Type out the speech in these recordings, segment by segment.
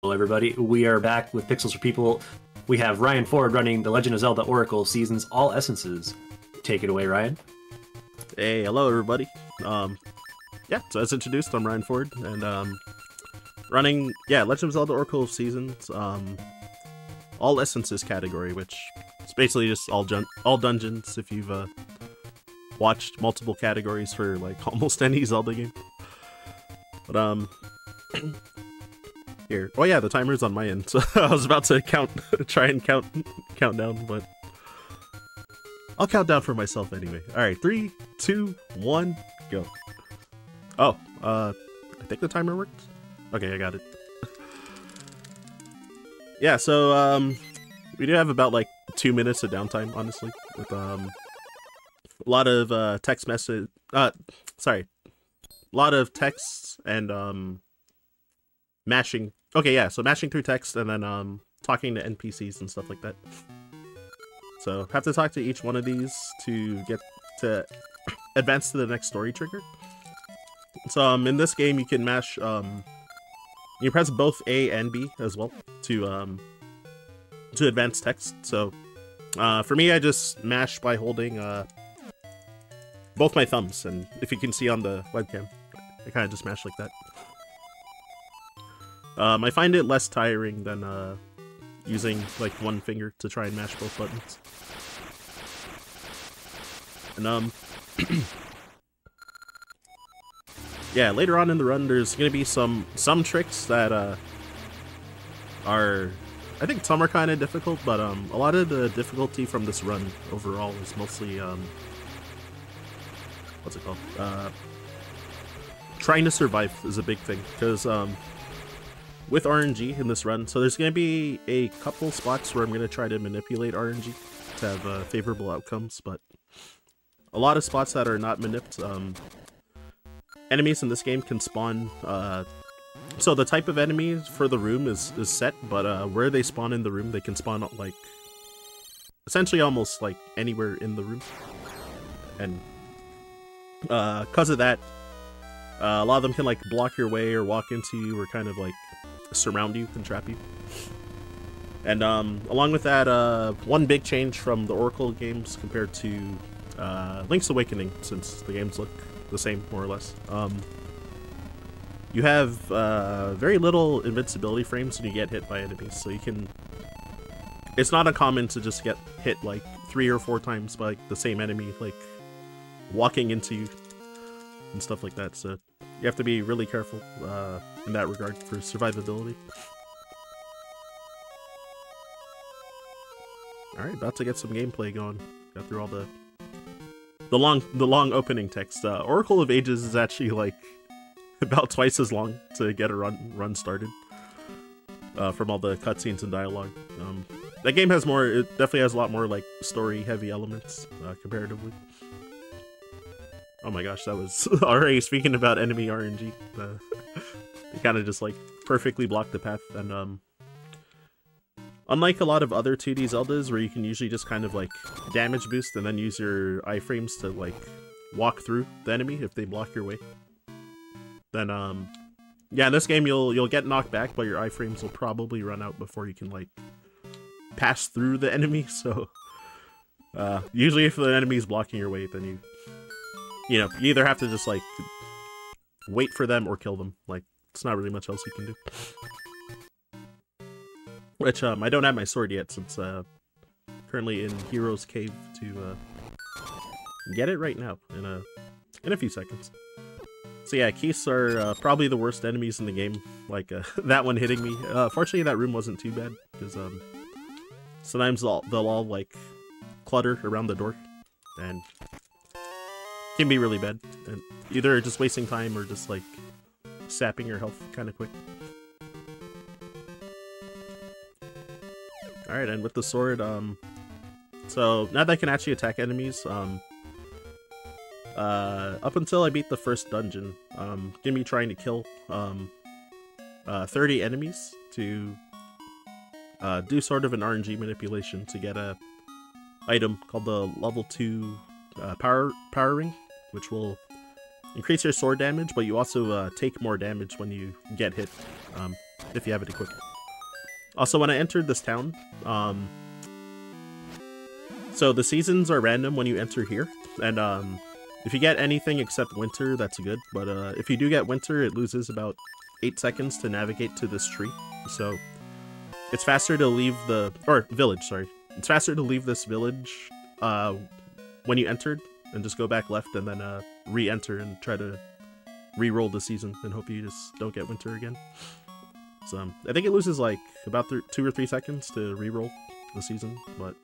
Hello, everybody. We are back with Pixels for People. We have Ryan Ford running The Legend of Zelda Oracle Seasons All Essences. Take it away, Ryan. Hey, hello everybody. Yeah, so as introduced, I'm Ryan Ford, and running Legend of Zelda Oracle Seasons All Essences category, which is basically just all dungeons. If you've watched multiple categories for like almost any Zelda game, but here. Oh yeah, the timer's on my end, so I was about to try and count down, but I'll count down for myself anyway. Alright, 3, 2, 1, go. Oh, I think the timer worked? Okay, I got it. Yeah, so, we do have about, like, 2 minutes of downtime, honestly, with, a lot of, text message, sorry, a lot of texts and, mashing. Okay, yeah, so mashing through text and then, talking to NPCs and stuff like that. So, have to talk to each one of these to get to advance to the next story trigger. So, in this game, you can mash, you press both A and B as well to advance text. So, for me, I just mash by holding, both my thumbs, and if you can see on the webcam, I kind of just mash like that. I find it less tiring than, using, like, one finger to try and mash both buttons. And, yeah, later on in the run, there's gonna be some tricks that, are... I think some are kind of difficult, but, a lot of the difficulty from this run overall is mostly, what's it called? Trying to survive is a big thing, because, with RNG in this run, so there's going to be a couple spots where I'm going to try to manipulate RNG to have favorable outcomes, but a lot of spots that are not manipped, enemies in this game can spawn, so the type of enemies for the room is set, but where they spawn in the room, they can spawn, like, essentially almost, like, anywhere in the room, and because of that, a lot of them can, like, block your way or walk into you or kind of, like, surround you and trap you. And along with that, one big change from the Oracle games compared to Link's Awakening, since the games look the same more or less, you have very little invincibility frames when you get hit by enemies, so you can... It's not uncommon to just get hit like 3 or 4 times by like, the same enemy, like walking into you and stuff like that, so you have to be really careful in that regard for survivability. Alright, about to get some gameplay going. Got through all the long opening text. Oracle of Ages is actually like about twice as long to get a run started from all the cutscenes and dialogue. That game has more. It definitely has a lot more like story heavy elements comparatively. Oh my gosh, that was already speaking about enemy RNG. They kind of just like perfectly block the path, and unlike a lot of other 2D Zeldas where you can usually just kind of like damage boost and then use your iframes to like walk through the enemy if they block your way, then yeah, in this game you'll get knocked back, but your iframes will probably run out before you can like pass through the enemy. So usually if the enemy is blocking your way, then you either have to just, like, wait for them or kill them. Like, it's not really much else you can do. Which, I don't have my sword yet, since, currently in Hero's Cave to, get it right now, in a few seconds. So yeah, Keiths are, probably the worst enemies in the game. Like, that one hitting me. Fortunately, that room wasn't too bad, because, sometimes they'll all, like, clutter around the door, and... can be really bad, and either just wasting time or just like sapping your health kind of quick. Alright, and with the sword, so now that I can actually attack enemies, up until I beat the first dungeon, gonna be trying to kill 30 enemies to do sort of an RNG manipulation to get a item called the level 2 power ring, which will increase your sword damage, but you also take more damage when you get hit, if you have it equipped. Also, when I entered this town, so the seasons are random when you enter here, and if you get anything except winter, that's good. But if you do get winter, it loses about 8 seconds to navigate to this tree. So it's faster to leave village, sorry. It's faster to leave this village when you entered and just go back left and then re-enter and try to re-roll the season and hope you just don't get winter again. So I think it loses like about 2 or 3 seconds to re-roll the season, but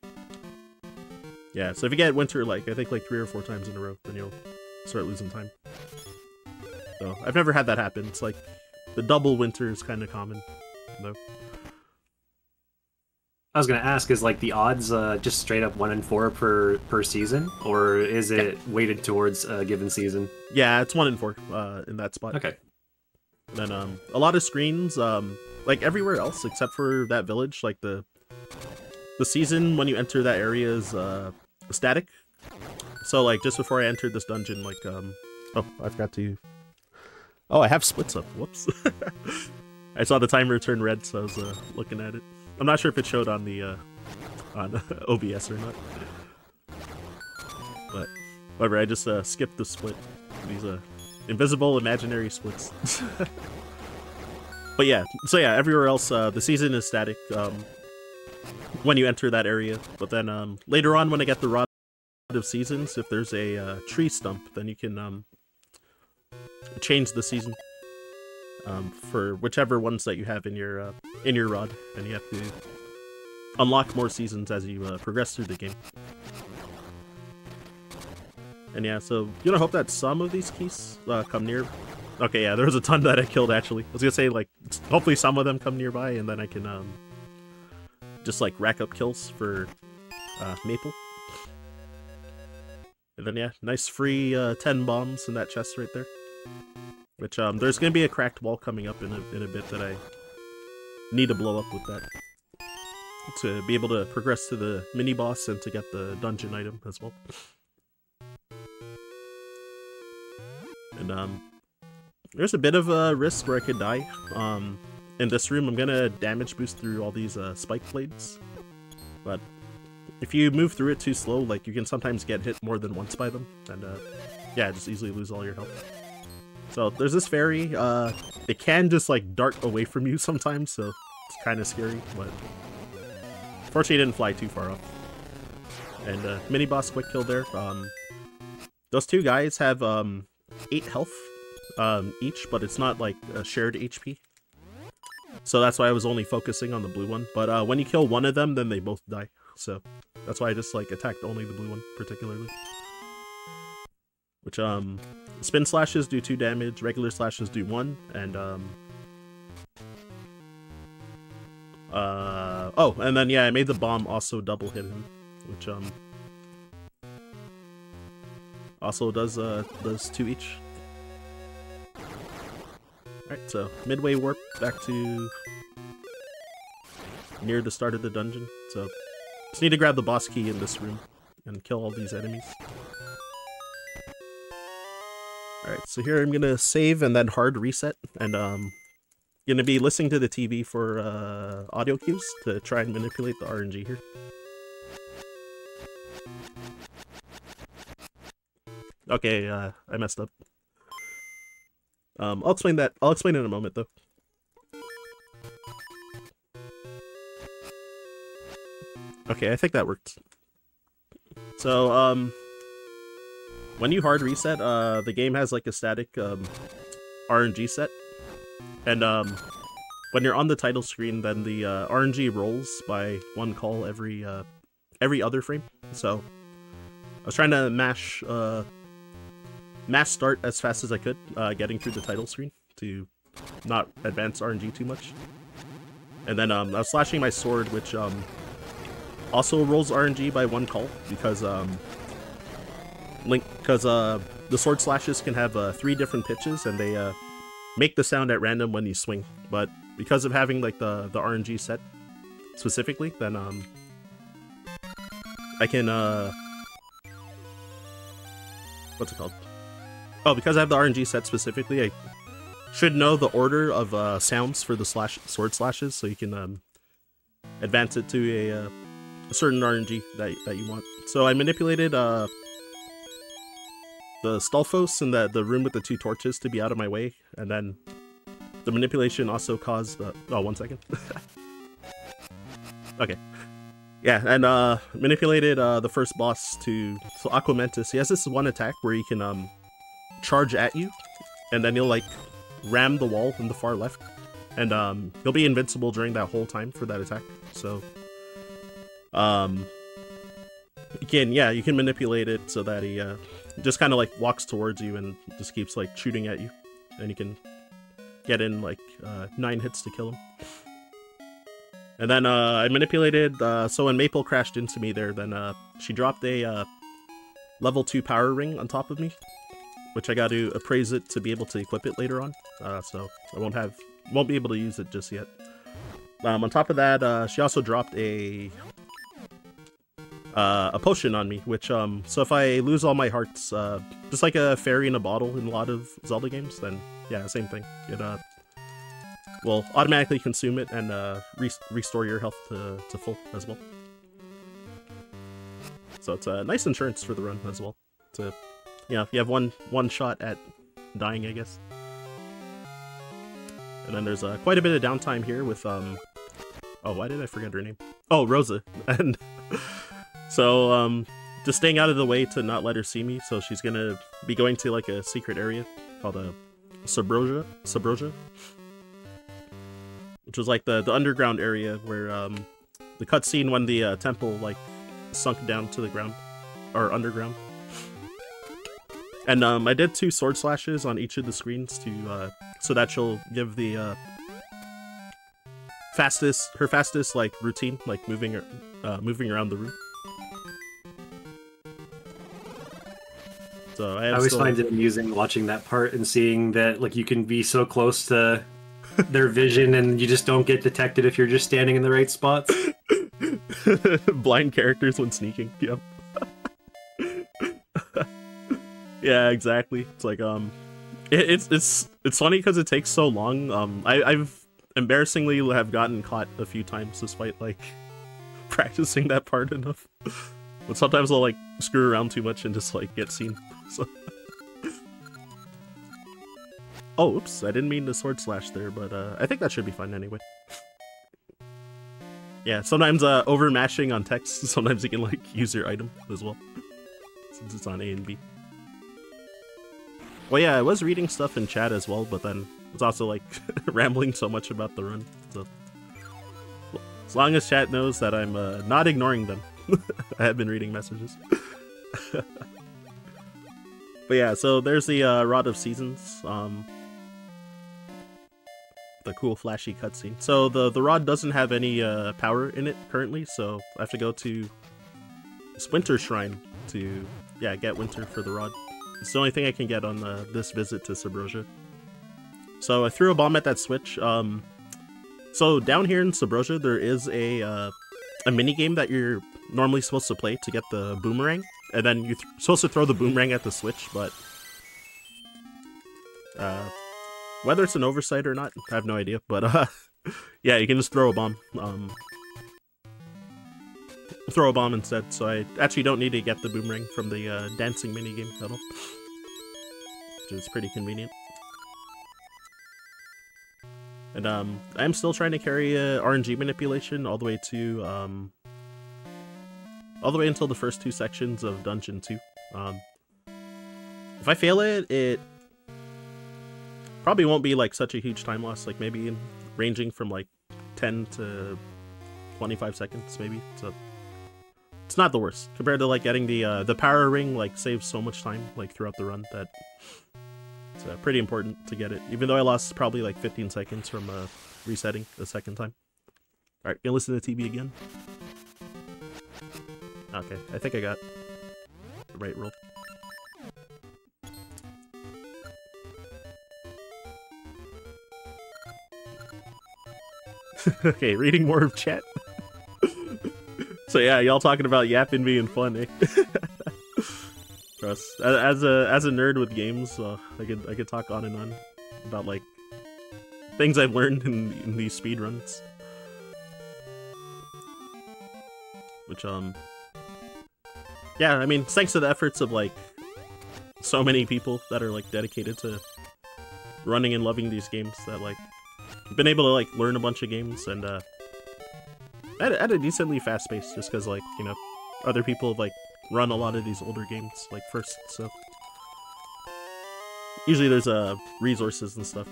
yeah, so if you get winter like I think like 3 or 4 times in a row, then you'll start losing time. So I've never had that happen. It's like the double winter is kind of common, though. I was gonna ask, is like the odds just straight up 1 in 4 per season, or is it weighted towards a given season? Yeah, it's 1 in 4 in that spot. Okay. And then a lot of screens, like everywhere else except for that village, like the season when you enter that area is static. So like just before I entered this dungeon, like oh, I forgot to. Oh, I have splits up. Whoops. I saw the timer turn red, so I was looking at it. I'm not sure if it showed on the on OBS or not. But whatever, I just skipped the split. These invisible imaginary splits. But yeah, so yeah, everywhere else the season is static when you enter that area. But then later on when I get the Rod of Seasons, if there's a tree stump, then you can change the season for whichever ones that you have in your rod, and you have to unlock more seasons as you progress through the game. And yeah, so you know, hope that some of these keys come near. Okay, yeah, there was a ton that I killed actually. I was gonna say like hopefully some of them come nearby, and then I can just like rack up kills for Maple. And then yeah, nice free 10 bombs in that chest right there. Which there's gonna be a cracked wall coming up in a bit that I need to blow up with that to be able to progress to the mini boss and to get the dungeon item as well. And there's a bit of a risk where I could die. In this room, I'm gonna damage boost through all these spike blades, but if you move through it too slow, like you can sometimes get hit more than once by them, and yeah, just easily lose all your health. So there's this fairy, it can just like dart away from you sometimes, so it's kind of scary, but fortunately it didn't fly too far off. And mini boss quick kill there. Those two guys have 8 health each, but it's not like a shared HP. So that's why I was only focusing on the blue one. But when you kill one of them, then they both die. So that's why I just like attacked only the blue one particularly. Which spin slashes do 2 damage, regular slashes do 1, and oh, and then yeah, I made the bomb also double hit him, which also does 2 each. Alright, so midway warp back to near the start of the dungeon. So just need to grab the boss key in this room and kill all these enemies. Alright, so here I'm gonna save and then hard reset, and gonna be listening to the TV for audio cues to try and manipulate the RNG here. Okay, I messed up. I'll explain that. I'll explain in a moment, though. Okay, I think that worked. So, when you hard reset, the game has like a static RNG set, and when you're on the title screen, then the RNG rolls by 1 call every other frame. So, I was trying to mash start as fast as I could, getting through the title screen to not advance RNG too much. And then I was slashing my sword, which also rolls RNG by 1 call, because the sword slashes can have 3 different pitches, and they make the sound at random when you swing. But because of having like the RNG set specifically, then I can what's it called? Oh, because I have the RNG set specifically, I should know the order of sounds for the sword slashes, so you can advance it to a certain RNG that you want. So I manipulated the Stolfos in the room with the 2 torches to be out of my way, and then the manipulation also caused the... Oh, 1 second. Okay. Yeah, and manipulated the first boss to... So Aquamentus, he has this one attack where he can charge at you, and then he'll like ram the wall in the far left, and he'll be invincible during that whole time for that attack. So you can manipulate it so that he just kind of like walks towards you and just keeps like shooting at you, and you can get in like 9 hits to kill him. And then I manipulated, so when Maple crashed into me there, then she dropped a level 2 power ring on top of me, which I got to appraise it to be able to equip it later on. So I won't be able to use it just yet. On top of that, she also dropped a potion on me, which so if I lose all my hearts, just like a fairy in a bottle in a lot of Zelda games, then yeah, same thing. It will automatically consume it and restore your health to full as well. So it's a nice insurance for the run as well. To, you know, you have one shot at dying, I guess. And then there's quite a bit of downtime here with oh, why did I forget her name? Oh, Rosa. And so just staying out of the way to not let her see me. So she's gonna be going to like a secret area called Sabroja, which was like the underground area where the cutscene when the temple like sunk down to the ground or underground. And I did 2 sword slashes on each of the screens to so that she'll give the fastest like routine, like moving around the room. So I always find it amusing watching that part and seeing that like you can be so close to their vision and you just don't get detected if you're just standing in the right spots. Blind characters when sneaking. Yep. Yeah, exactly. It's like it's funny because it takes so long. I've embarrassingly have gotten caught a few times despite like practicing that part enough. But sometimes I'll like screw around too much and just like get seen. So. Oh, oops! I didn't mean to sword slash there, but I think that should be fine anyway. Yeah, sometimes over mashing on text, sometimes you can like use your item as well, since it's on A and B. Well, yeah, I was reading stuff in chat as well, but then it's also like rambling so much about the run. So as long as chat knows that I'm not ignoring them, I have been reading messages. But yeah, so there's the Rod of Seasons, the cool flashy cutscene. So the rod doesn't have any power in it currently, so I have to go to this Winter Shrine to get Winter for the rod. It's the only thing I can get on this visit to Sabroja. So I threw a bomb at that switch. So down here in Sabroja, there is a mini game that you're normally supposed to play to get the boomerang, and then you're supposed to throw the boomerang at the switch, but whether it's an oversight or not, I have no idea. But yeah, you can just throw a bomb. Throw a bomb instead, so I actually don't need to get the boomerang from the dancing minigame at all, which is pretty convenient. And I'm still trying to carry RNG manipulation all the way to all the way until the first 2 sections of Dungeon 2. If I fail it, it probably won't be like such a huge time loss, like maybe ranging from like 10 to 25 seconds maybe. So it's not the worst compared to like getting the power ring. Like saves so much time like throughout the run that it's pretty important to get it, even though I lost probably like 15 seconds from resetting the second time. All right, you listen to TB again. Okay, I think I got the right roll. Okay, reading more of chat. So yeah, y'all talking about yapping being fun, eh? Trust. As a nerd with games, I could talk on and on about like things I've learned in these speedruns. which yeah, I mean, thanks to the efforts of like so many people that are like dedicated to running and loving these games, that like been able to like learn a bunch of games and at a decently fast pace, just because like, you know, other people have like run a lot of these older games like first, so usually there's resources and stuff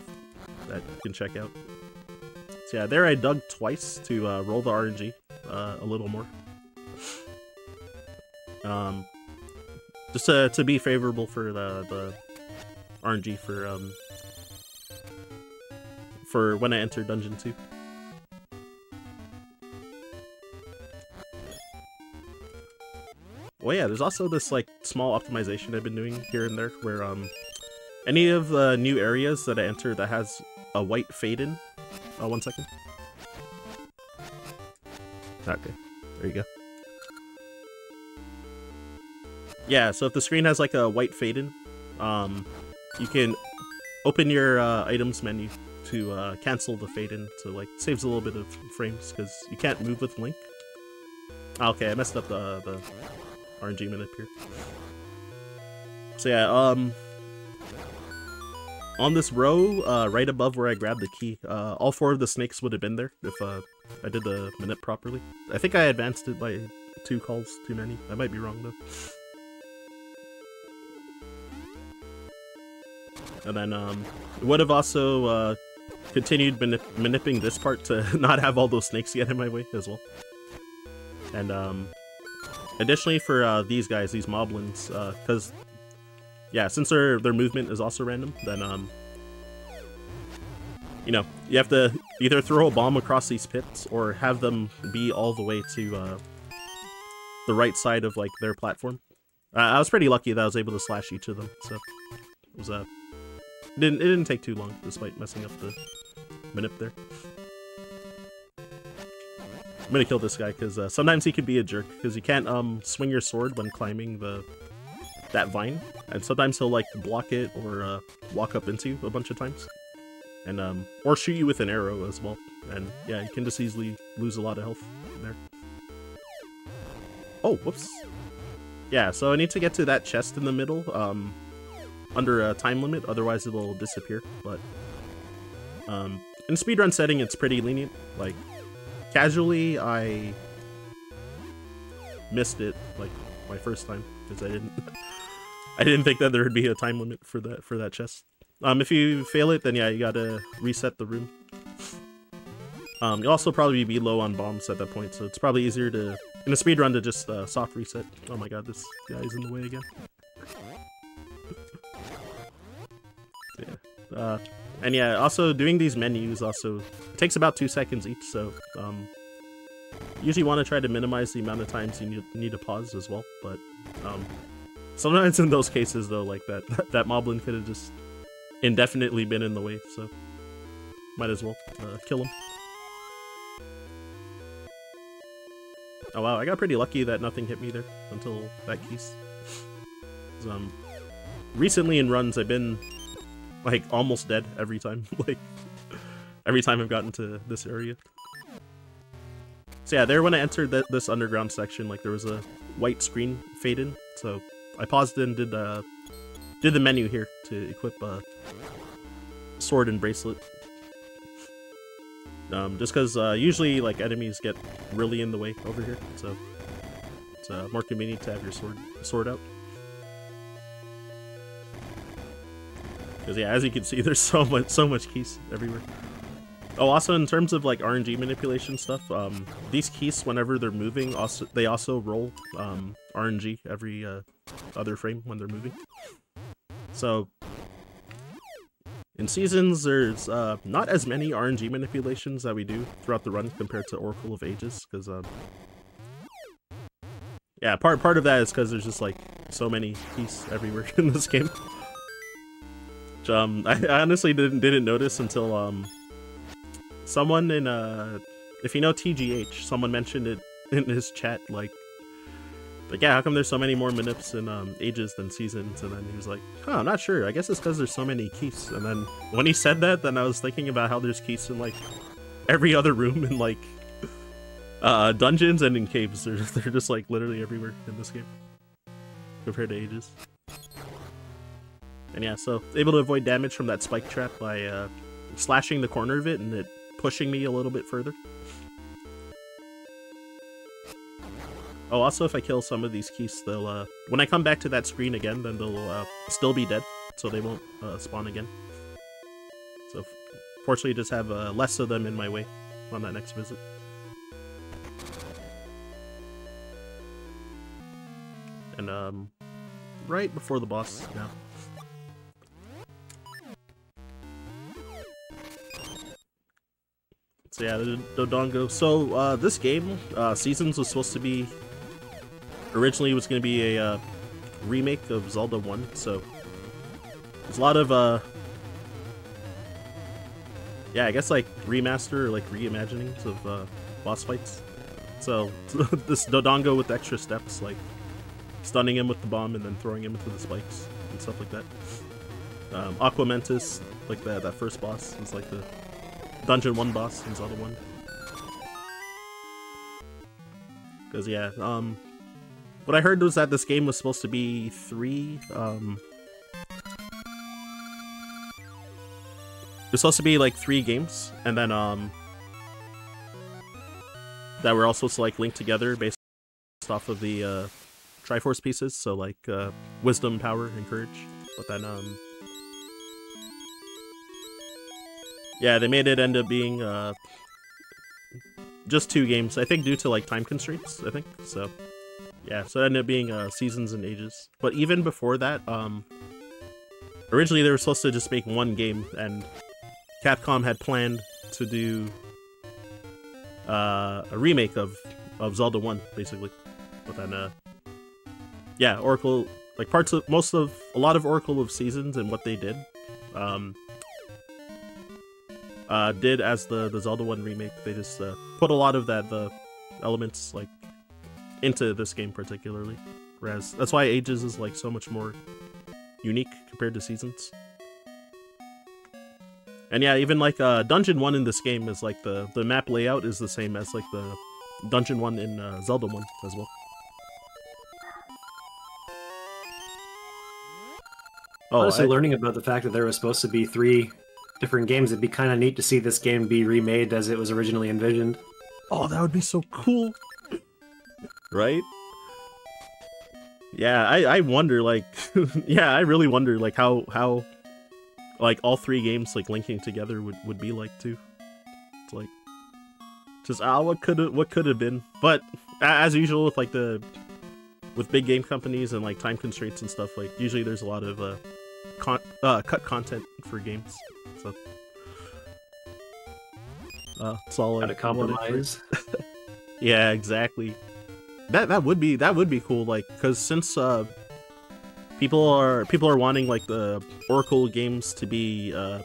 that you can check out. So yeah, there I dug twice to roll the RNG a little more. Just to be favorable for the RNG for when I enter Dungeon 2. Well, yeah, there's also this like small optimization I've been doing here and there, where any of the new areas that I enter that has a white fade in. Oh, 1 second. Okay, there you go. Yeah, so if the screen has like a white fade in, you can open your items menu to cancel the fade in, so like saves a little bit of frames because you can't move with Link. Okay, I messed up the RNG minute here. So yeah, on this row, right above where I grabbed the key, all 4 of the snakes would have been there if I did the minute properly. I think I advanced it by 2 calls too many. I might be wrong though. And then would have also continued manipulating this part to not have all those snakes get in my way as well. And additionally for these guys, these moblins, because yeah, since their movement is also random, then you know, you have to either throw a bomb across these pits or have them be all the way to the right side of like their platform. I was pretty lucky that I was able to slash each of them, so it was it didn't take too long despite messing up the minute there. I'm gonna kill this guy because sometimes he can be a jerk because you can't swing your sword when climbing that vine, and sometimes he'll like block it or walk up into you a bunch of times, and or shoot you with an arrow as well, and yeah, you can just easily lose a lot of health there. Oh, whoops. Yeah, so I need to get to that chest in the middle under a time limit, otherwise it will disappear. But in speedrun setting, it's pretty lenient. Like casually, I missed it like my first time because I didn't think that there would be a time limit for that chest. If you fail it, then yeah, you gotta reset the room. You'll also probably be low on bombs at that point, so it's probably easier to, in a speedrun, to just soft reset. Oh my god, this guy is in the way again. Yeah. And yeah, also doing these menus also takes about 2 seconds each, so usually want to try to minimize the amount of times you need to pause as well. But sometimes in those cases though, like that moblin could have just indefinitely been in the way, so might as well kill him. Oh wow, I got pretty lucky that nothing hit me there until that keys. Recently in runs, I've been like almost dead every time. Like every time I've gotten to this area. So yeah, there when I entered this underground section, like there was a white screen fade in. So I paused and did the menu here to equip sword and bracelet. Just because usually like enemies get really in the way over here, so it's more convenient to have your sword out. Because yeah, as you can see, there's so much keys everywhere. Oh, also in terms of like RNG manipulation stuff, these keys whenever they're moving, they also roll RNG every other frame when they're moving. So in Seasons, there's not as many RNG manipulations that we do throughout the run compared to Oracle of Ages, because yeah, part of that is because there's just like so many keys everywhere in this game. Which, I honestly didn't notice until someone in if you know TGH, someone mentioned it in his chat, like yeah, how come there's so many more manips in Ages than Seasons? And then he was like, huh, I'm not sure, I guess it's because there's so many keys. And then when he said that, then I was thinking about how there's keys in like every other room in like Dungeons and in caves, they're just like literally everywhere in this game compared to Ages. And yeah, so able to avoid damage from that spike trap by slashing the corner of it and it pushing me a little bit further. Oh, also if I kill some of these keys, they'll when I come back to that screen again, then they'll still be dead, so they won't spawn again. So fortunately, just have less of them in my way on that next visit. And right before the boss now. So yeah, the Dodongo. So this game, Seasons, was supposed to be originally was going to be a remake of Zelda 1. So there's a lot of yeah, I guess like remaster or like reimaginings of boss fights. So this Dodongo with extra steps, like stunning him with the bomb and then throwing him into the spikes and stuff like that. Aqua Mentis, like that first boss, is like the Dungeon 1 boss in Zelda 1. Because yeah, what I heard was that this game was supposed to be 3, it's supposed to be like 3 games, and then that were all supposed to like link together based off of the Triforce pieces, so like Wisdom, Power, and Courage. But then yeah, they made it end up being just 2 games, I think, due to like time constraints, I think. So yeah, so it ended up being Seasons and Ages. But even before that, originally they were supposed to just make 1 game, and Capcom had planned to do a remake of Zelda 1, basically. But then yeah, Oracle, like a lot of Oracle of Seasons and what they did did as the Zelda 1 remake. They just put a lot of the elements like into this game particularly, whereas that's why Ages is like so much more unique compared to Seasons. And yeah, even like Dungeon 1 in this game is like the map layout is the same as like the Dungeon 1 in Zelda 1 as well. Oh, honestly, learning about the fact that there was supposed to be 3 different games, it'd be kind of neat to see this game be remade as it was originally envisioned. Oh, that would be so cool, right? Yeah, I wonder, like, yeah, I really wonder, like, how, like, all 3 games, like, linking together would be like, too. It's like, just, what could have been. But, as usual with, like, with big game companies and, like, time constraints and stuff, like, usually there's a lot of, cut content for games, so it's all like, gotta compromise. Yeah, exactly. That would be cool, like, because since people are wanting like the Oracle games to be to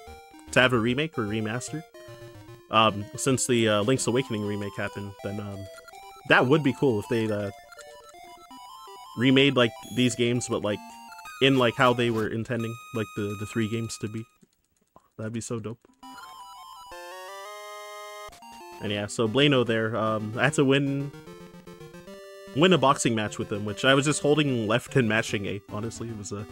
have a remake or remaster, since the Link's Awakening remake happened, then that would be cool if they remade like these games, but like in like how they were intending like the 3 games to be. That'd be so dope. And yeah, so Blano there, I had to win a boxing match with him, which I was just holding left and mashing A. Honestly, it was a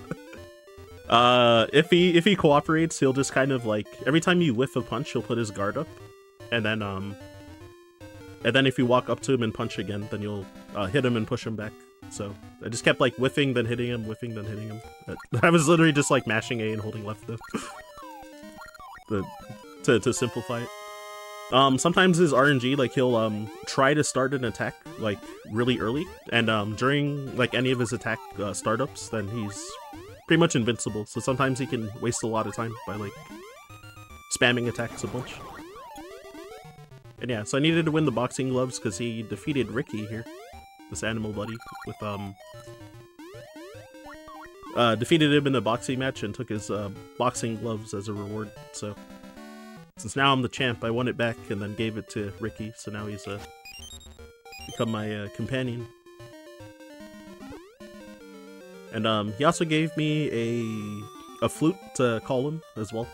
if he cooperates, he'll just kind of like every time you whiff a punch, he'll put his guard up, and then if you walk up to him and punch again, then you'll hit him and push him back. So I just kept like whiffing, then hitting him, whiffing, then hitting him. I was literally just like mashing A and holding left though. to simplify it. Sometimes his RNG, like he'll try to start an attack like really early, and during like any of his attack startups, then he's pretty much invincible. So sometimes he can waste a lot of time by like spamming attacks a bunch. And yeah, so I needed to win the boxing gloves because he defeated Ricky here, this animal buddy, with defeated him in a boxing match and took his boxing gloves as a reward. So since now I'm the champ, I won it back and then gave it to Ricky, so now he's become my companion. And he also gave me a flute to call him as well.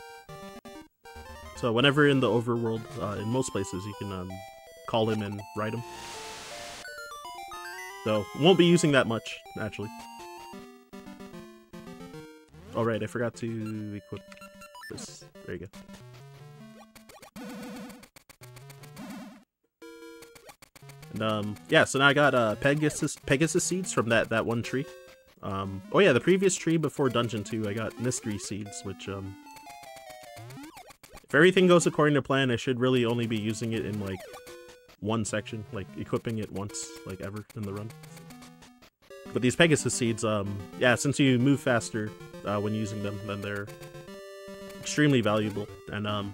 So whenever in the overworld, in most places, you can call him and ride him. So, won't be using that much, actually. Alright, I forgot to equip this. There you go. And, yeah, so now I got Pegasus seeds from that one tree. Oh yeah, the previous tree before Dungeon 2, I got mystery seeds, which, if everything goes according to plan, I should really only be using it in, like, one section, like, equipping it once, like, ever in the run. But these Pegasus seeds, yeah, since you move faster when using them, then they're extremely valuable. And,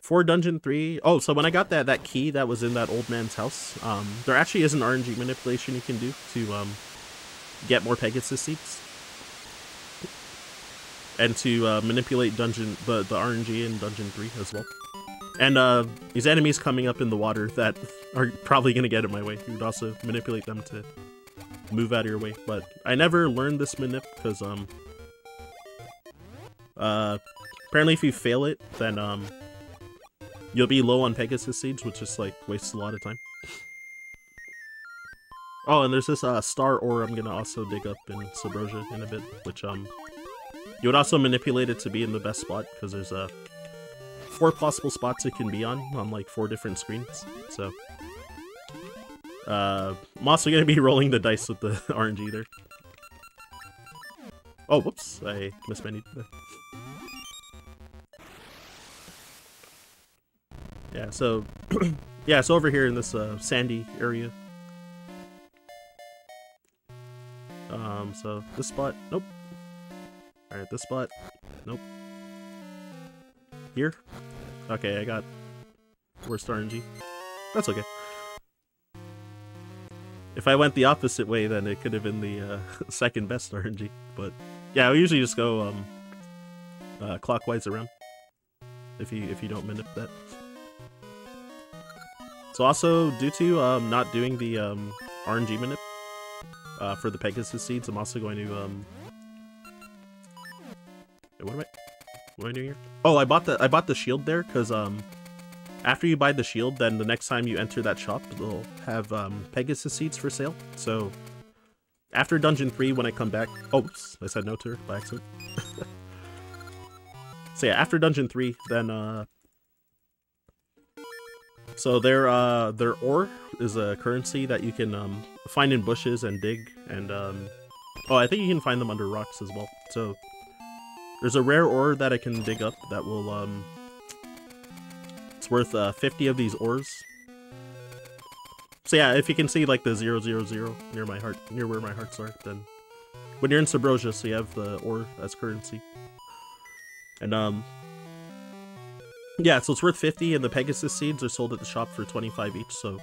for Dungeon 3... Oh, so when I got that key that was in that old man's house, there actually is an RNG manipulation you can do to, get more Pegasus seeds. And to, manipulate the RNG in Dungeon 3 as well. And, these enemies coming up in the water that are probably gonna get in my way, you would also manipulate them to move out of your way. But I never learned this manip, because, apparently if you fail it, then, you'll be low on Pegasus seeds, which just, like, wastes a lot of time. Oh, and there's this, star ore I'm gonna also dig up in Subrosia in a bit, which, you would also manipulate it to be in the best spot, because there's, 4 possible spots it can be on, like, 4 different screens, so... I'm also gonna be rolling the dice with the RNG there. Oh, whoops, I mismenued there. Yeah, so... yeah, so over here in this, sandy area. So, this spot, nope. Alright, this spot, nope. Here? Okay, I got worst RNG. That's okay. If I went the opposite way, then it could have been the, second best RNG. But, yeah, we usually just go, clockwise around. If you don't manip that. So also, due to, not doing the, RNG manip, for the Pegasus seeds, I'm also going to, wait, what am I doing here? Oh, I bought the shield there, because, after you buy the shield, then the next time you enter that shop, they'll have, Pegasus seeds for sale. So, after Dungeon 3, when I come back... Oh, oops, I said no to her by accident. So yeah, after Dungeon 3, then, so their ore is a currency that you can, find in bushes and dig, and, oh, I think you can find them under rocks as well. So, there's a rare ore that I can dig up that will, it's worth, 50 of these ores. So yeah, if you can see, like, the 000 near my heart, near where my hearts are, then... When you're in Subrosia, so you have the ore as currency. And, yeah, so it's worth 50, and the Pegasus seeds are sold at the shop for 25 each, so,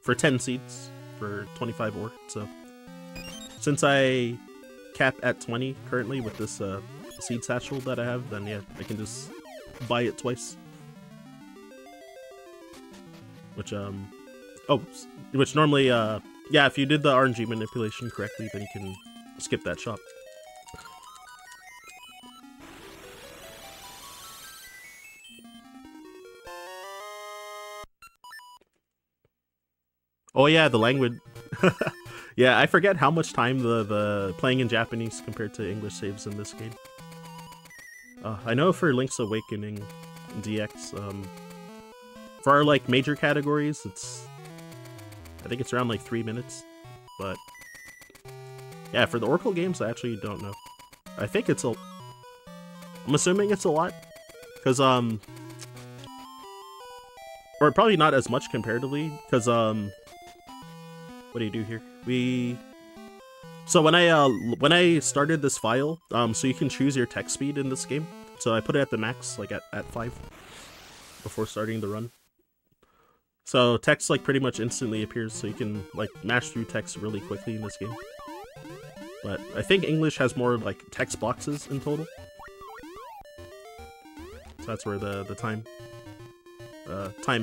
for 10 seeds, for 25 ore, so... Since I cap at 20 currently with this, seed satchel that I have, then yeah, I can just buy it twice. Which, oh, which normally, yeah, if you did the RNG manipulation correctly, then you can skip that shop. Oh yeah, the language. Yeah, I forget how much time the playing in Japanese compared to English saves in this game. I know for Link's Awakening DX, for our, like, major categories, I think it's around, like, 3 minutes, but, yeah, for the Oracle games, I actually don't know. I think it's I'm assuming it's a lot, because, or probably not as much comparatively, because, what do you do here? So when I started this file, so you can choose your text speed in this game, so I put it at the max, like, at 5, before starting the run. So text, like, pretty much instantly appears, so you can, like, mash through text really quickly in this game. But I think English has more, like, text boxes in total. So that's where the time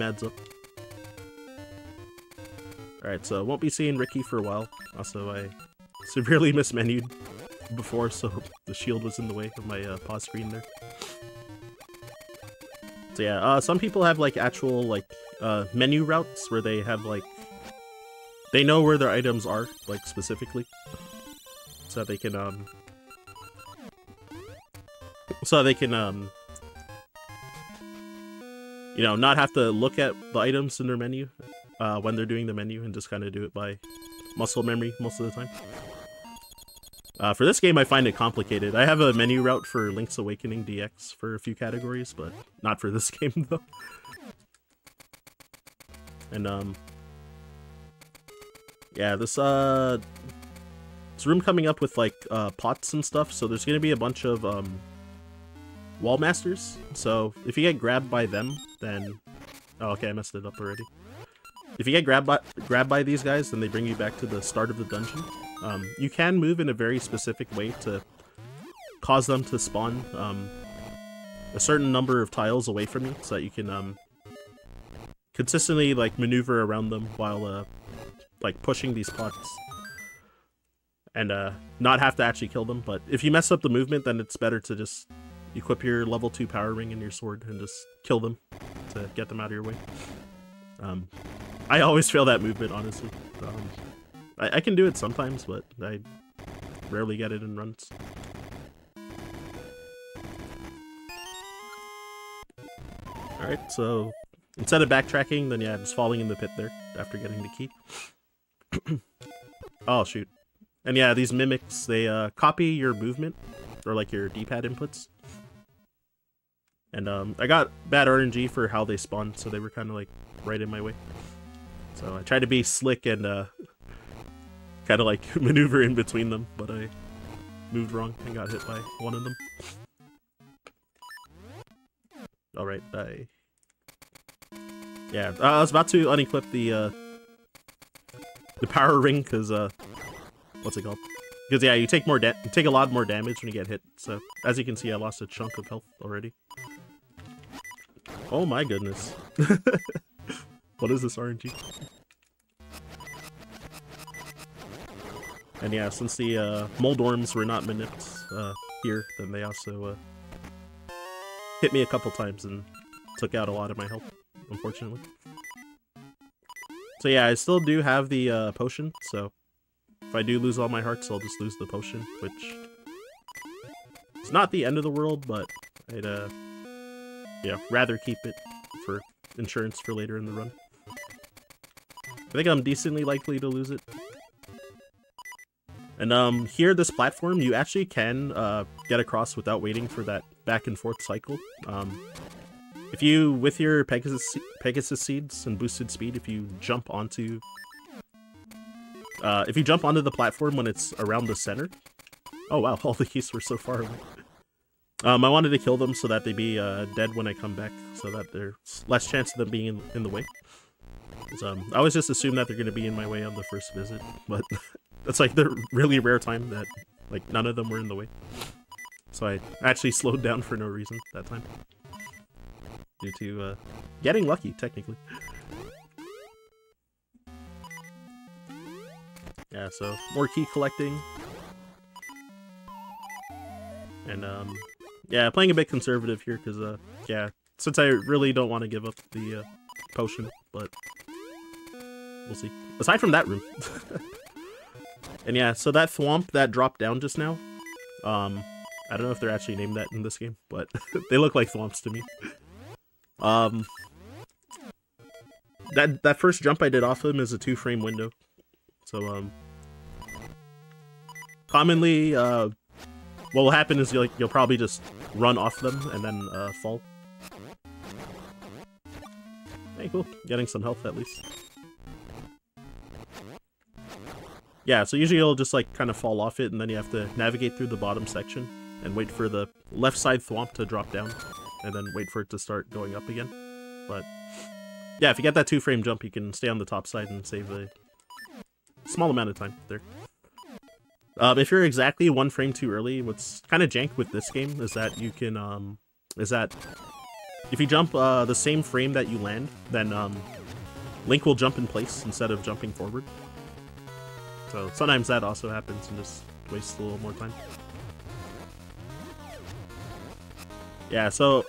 adds up. Alright, so won't be seeing Ricky for a while. Also, I severely mismenued before, so the shield was in the way of my pause screen there. So So yeah, some people have like actual like menu routes where they have like they know where their items are like specifically, so they can you know, not have to look at the items in their menu when they're doing the menu and just kind of do it by muscle memory most of the time. For this game, I find it complicated. I have a menu route for Link's Awakening DX for a few categories, but not for this game, though. And, yeah, this room coming up with, like, pots and stuff, so there's gonna be a bunch of, wall masters. So, if you get grabbed by them, then... Oh, okay, I messed it up already. If you get grabbed by these guys, then they bring you back to the start of the dungeon. You can move in a very specific way to cause them to spawn a certain number of tiles away from you, so that you can consistently like maneuver around them while like pushing these pots, and not have to actually kill them. But if you mess up the movement, then it's better to just equip your level 2 power ring and your sword and just kill them to get them out of your way. I always fail that movement, honestly. I can do it sometimes, but I rarely get it in runs. Alright, so instead of backtracking, then yeah, just falling in the pit there after getting the key. Oh, shoot. And yeah, these mimics, they copy your movement, or like your D-pad inputs. And I got bad RNG for how they spawned, so they were kind of like right in my way. So I tried to be slick and kind of like maneuver in between them, but I moved wrong and got hit by one of them. Alright, yeah, I was about to unequip the power ring, because what's it called? Because yeah, you take a lot more damage when you get hit. So as you can see, I lost a chunk of health already. Oh my goodness. What is this RNG? And yeah, since the Moldorms were not minipped here, then they also hit me a couple times and took out a lot of my health, unfortunately. So yeah, I still do have the potion, so if I do lose all my hearts, I'll just lose the potion, which is not the end of the world, but I'd yeah, rather keep it for insurance for later in the run. I think I'm decently likely to lose it. And here, this platform, you actually can get across without waiting for that back and forth cycle. If you, with your Pegasus seeds and boosted speed, if you jump onto the platform when it's around the center. Oh wow, all the keys were so far away. I wanted to kill them so that they be dead when I come back, so that there's less chance of them being in the way. I always just assume that they're going to be in my way on the first visit, but that's like the really rare time that like none of them were in the way. So I actually slowed down for no reason that time. Due to getting lucky, technically. Yeah, so more key collecting. And yeah, playing a bit conservative here because yeah, since I really don't want to give up the potion, but we'll see. Aside from that room. And yeah, so that thwomp that dropped down just now, I don't know if they're actually named that in this game, but they look like thwomps to me. That first jump I did off him is a 2-frame window. So commonly what will happen is you'll probably just run off them and then fall. Hey, cool. Getting some health at least. Yeah, so usually you'll just like kind of fall off it, and then you have to navigate through the bottom section and wait for the left side thwomp to drop down, and then wait for it to start going up again. But yeah, if you get that 2-frame jump, you can stay on the top side and save a small amount of time there. If you're exactly 1 frame too early, what's kind of jank with this game is that you can if you jump the same frame that you land, then Link will jump in place instead of jumping forward. So sometimes that also happens and just wastes a little more time. Yeah, so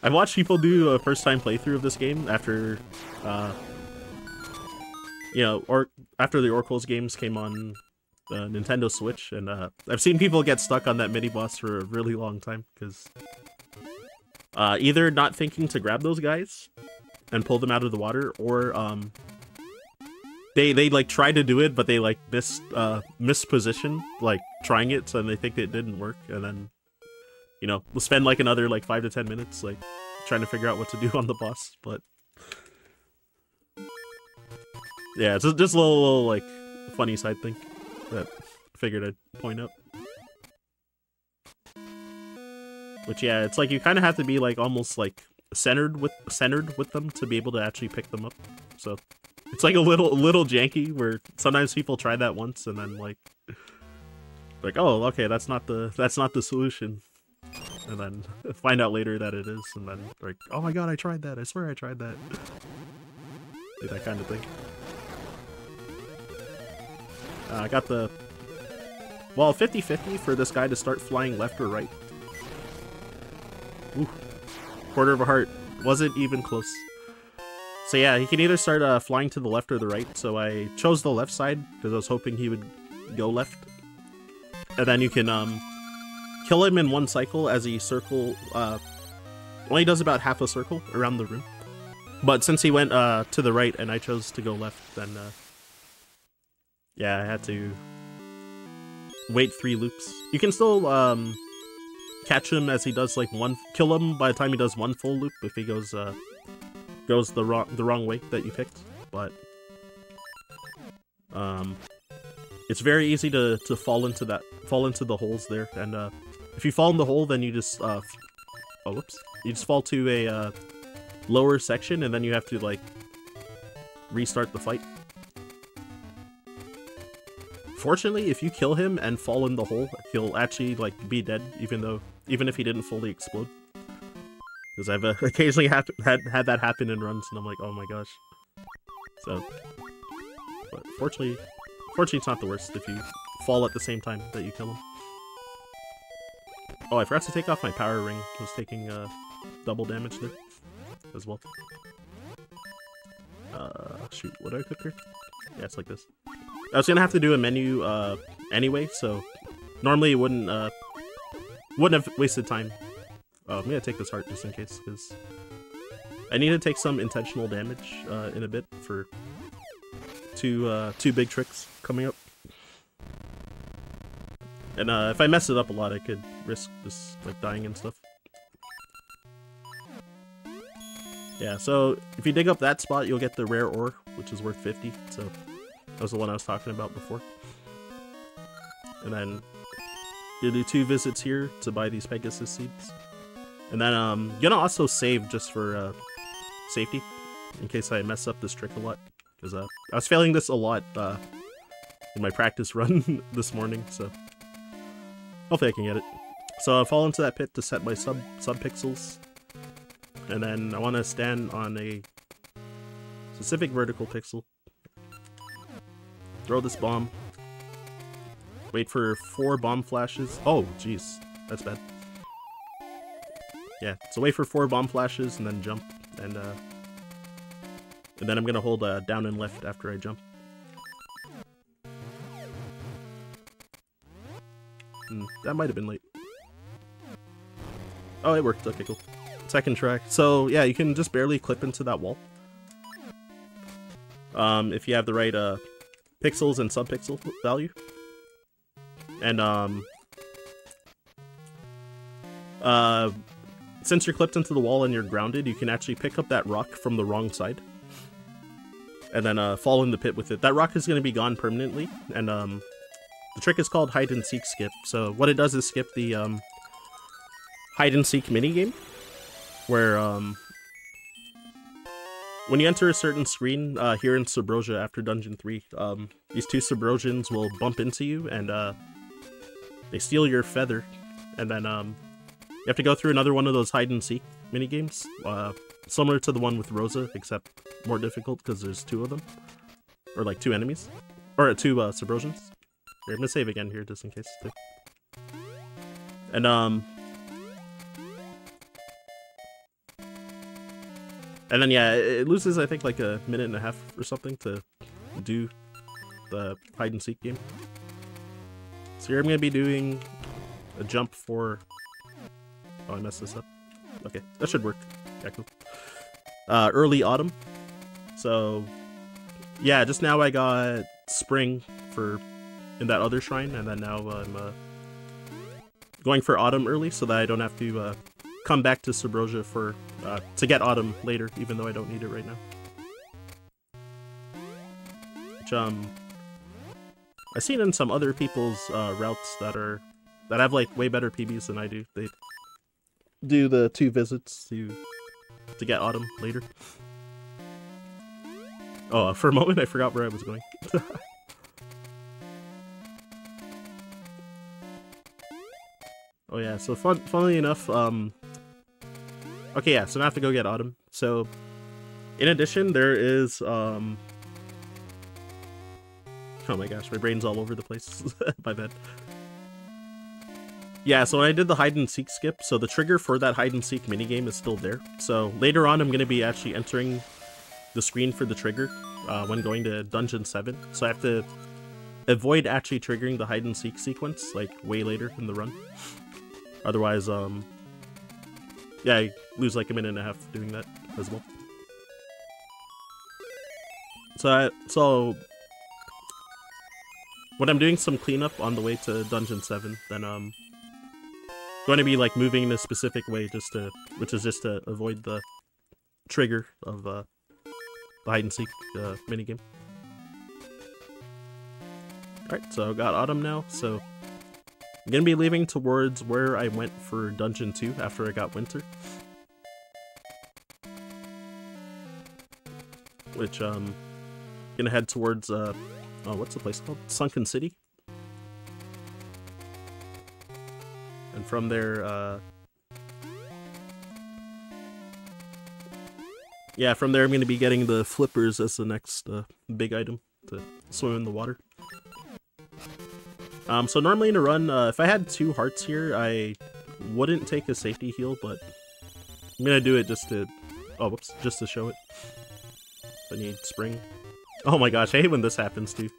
I've watched people do a first-time playthrough of this game after, you know, or after the Oracle's games came on the Nintendo Switch, and I've seen people get stuck on that mini-boss for a really long time, because either not thinking to grab those guys and pull them out of the water, or they like tried to do it, but they like misposition like trying it, so they think it didn't work, and then, you know, we'll spend like another like 5 to 10 minutes like trying to figure out what to do on the boss. But yeah, it's just a little like funny side thing that I figured I'd point out. Which, yeah, it's like you kind of have to be like almost like centered with them to be able to actually pick them up. So it's like a little janky, where sometimes people try that once and then like oh, okay, that's not the solution, and then find out later that it is, and then like, oh my god, I tried that, I swear I tried that. Like that kind of thing. I got the, well, 50-50 for this guy to start flying left or right. Ooh, quarter of a heart. Wasn't even close. So yeah, he can either start flying to the left or the right, so I chose the left side because I was hoping he would go left. And then you can kill him in one cycle as he only does about half a circle around the room. But since he went to the right and I chose to go left, then yeah, I had to wait 3 loops. You can still catch him as he does like kill him by the time he does 1 full loop if he goes the wrong way that you picked. But it's very easy to fall into the holes there, and if you fall in the hole, then you just oh whoops, you just fall to a lower section, and then you have to like restart the fight. Fortunately, if you kill him and fall in the hole, he'll actually like be dead, even if he didn't fully explode. Because I've occasionally had that happen in runs, and I'm like, oh my gosh. So, but fortunately it's not the worst if you fall at the same time that you kill him. Oh, I forgot to take off my power ring. I was taking double damage there as well. Shoot, what do I equip here? Yeah, it's like this. I was gonna have to do a menu anyway, so normally it wouldn't have wasted time. Oh, I'm gonna take this heart just in case, because I need to take some intentional damage in a bit for two big tricks coming up. And if I mess it up a lot, I could risk just like dying and stuff. Yeah, so if you dig up that spot, you'll get the rare ore, which is worth 50. So that was the one I was talking about before. And then you'll do 2 visits here to buy these Pegasus seeds. And then you're gonna also save just for safety, in case I mess up this trick a lot. Because I was failing this a lot in my practice run this morning, so hopefully I can get it. So I fall into that pit to set my sub pixels, and then I want to stand on a specific vertical pixel. Throw this bomb. Wait for 4 bomb flashes. Oh, jeez, that's bad. Yeah, so wait for 4 bomb flashes and then jump, and then I'm gonna hold down and left after I jump. That might have been late. Oh, it worked. Okay, cool. Second try. So yeah, you can just barely clip into that wall. If you have the right pixels and subpixel value. And since you're clipped into the wall and you're grounded, you can actually pick up that rock from the wrong side. And then fall in the pit with it. That rock is going to be gone permanently, and the trick is called hide and seek skip. So what it does is skip the hide and seek minigame, where when you enter a certain screen here in Subrosia after Dungeon 3, these 2 Subrosians will bump into you, and they steal your feather, and then you have to go through another one of those hide and seek minigames, similar to the one with Rosa, except more difficult because there's 2 of them, or like 2 enemies, or 2 Subrosians. Here, I'm gonna save again here just in case too. And And then yeah, it loses I think like a minute and a half or something to do the hide and seek game. So here I'm gonna be doing a jump for. Oh, I messed this up. Okay, that should work. Yeah, cool. Early autumn. So yeah, just now I got spring for in that other shrine, and then now I'm going for autumn early so that I don't have to come back to Subrosia for to get autumn later, even though I don't need it right now. Which I've seen in some other people's routes that have like way better PBs than I do. They do the 2 visits to get autumn later. Oh, for a moment I forgot where I was going. Oh yeah, so funnily enough, okay, yeah, so now I have to go get autumn. So, in addition, there is, oh my gosh, my brain's all over the place. My bad. Yeah, so when I did the hide and seek skip, so the trigger for that hide and seek minigame is still there. So later on, I'm going to be actually entering the screen for the trigger when going to Dungeon 7. So I have to avoid actually triggering the hide and seek sequence, like, way later in the run. Otherwise, yeah, I lose like a minute and a half doing that as well. So when I'm doing some cleanup on the way to Dungeon 7, then going to be like moving in a specific way which is just to avoid the trigger of the hide and seek minigame. Alright, so I got autumn now, so I'm gonna be leaving towards where I went for Dungeon 2 after I got winter. Which, gonna head towards, oh, what's the place called? Sunken City. And from there, yeah, from there I'm gonna be getting the flippers as the next big item to swim in the water. So normally in a run, if I had 2 hearts here, I wouldn't take a safety heal, but I'm gonna do it just to, oh, whoops, just to show it. I need spring. Oh my gosh, I hate when this happens too.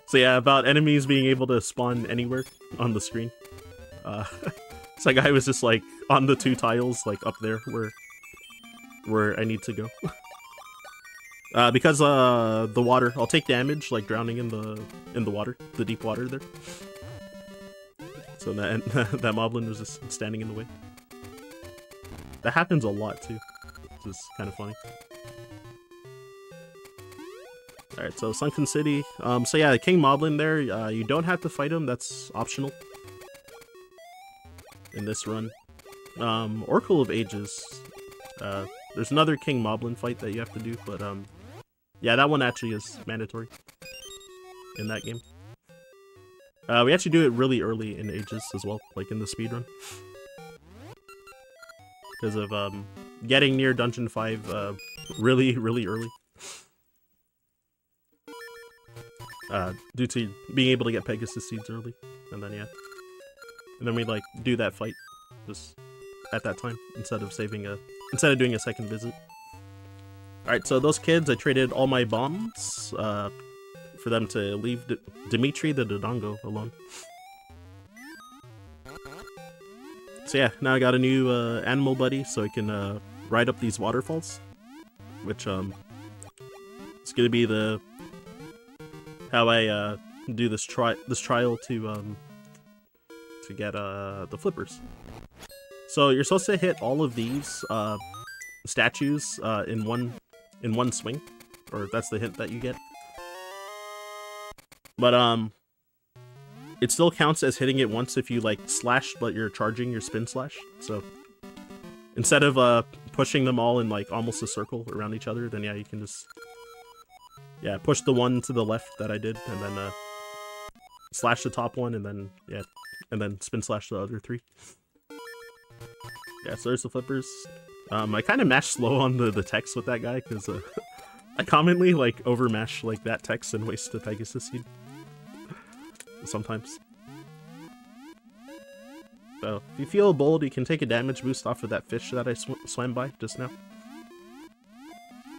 So yeah, about enemies being able to spawn anywhere on the screen. So that guy was just like on the 2 tiles, like up there where I need to go. Because the water, I'll take damage like drowning in the water, the deep water there. So that that moblin was just standing in the way. That happens a lot too, which is kind of funny. Alright, so Sunken City. So yeah, the King Moblin there, you don't have to fight him, that's optional in this run. Oracle of Ages. There's another King Moblin fight that you have to do, but yeah, that one actually is mandatory in that game. We actually do it really early in Ages as well, like in the speedrun. Because of getting near Dungeon 5 really, really early. Due to being able to get Pegasus Seeds early. And then, yeah. And then we, like, do that fight just at that time, instead of doing a second visit. Alright, so those kids, I traded all my bombs for them to leave Dimitri the Dodongo alone. So yeah, now I got a new animal buddy, so I can ride up these waterfalls. Which, it's gonna be how I do this trial to get the flippers. So you're supposed to hit all of these statues in one swing, or that's the hint that you get. But it still counts as hitting it once if you like slash, but you're charging your spin slash. So instead of pushing them all in like almost a circle around each other, then yeah, you can just push the one to the left that I did, and then slash the top one, and then spin slash the other 3. Yeah, so there's the flippers. I kind of mash slow on the text with that guy, because I commonly like overmash like that text and waste the Pegasus Seed. Sometimes. So if you feel bold, you can take a damage boost off of that fish that I swam by just now.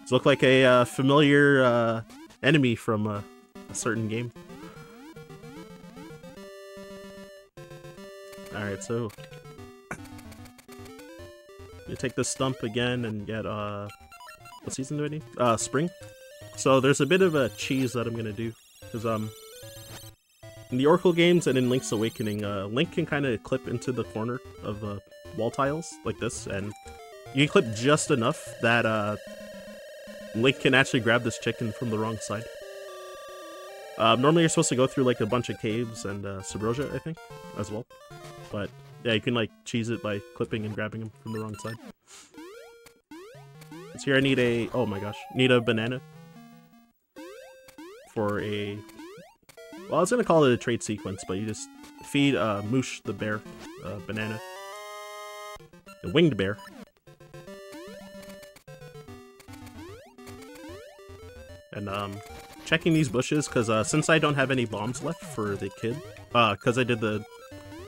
It looked like a familiar enemy from a certain game. Alright, so you take this stump again and get what season do I need? Spring. So there's a bit of a cheese that I'm gonna do, because in the Oracle games and in Link's Awakening, Link can kind of clip into the corner of wall tiles like this, and you can clip just enough that Link can actually grab this chicken from the wrong side. Normally you're supposed to go through like a bunch of caves and Subrosia, I think, as well. But yeah, you can like cheese it by clipping and grabbing him from the wrong side. So here I need a, oh my gosh, need a banana for a, well, I was gonna call it a trade sequence, but you just feed Moosh the bear banana, the winged bear. And checking these bushes, because since I don't have any bombs left for the kid, because I did the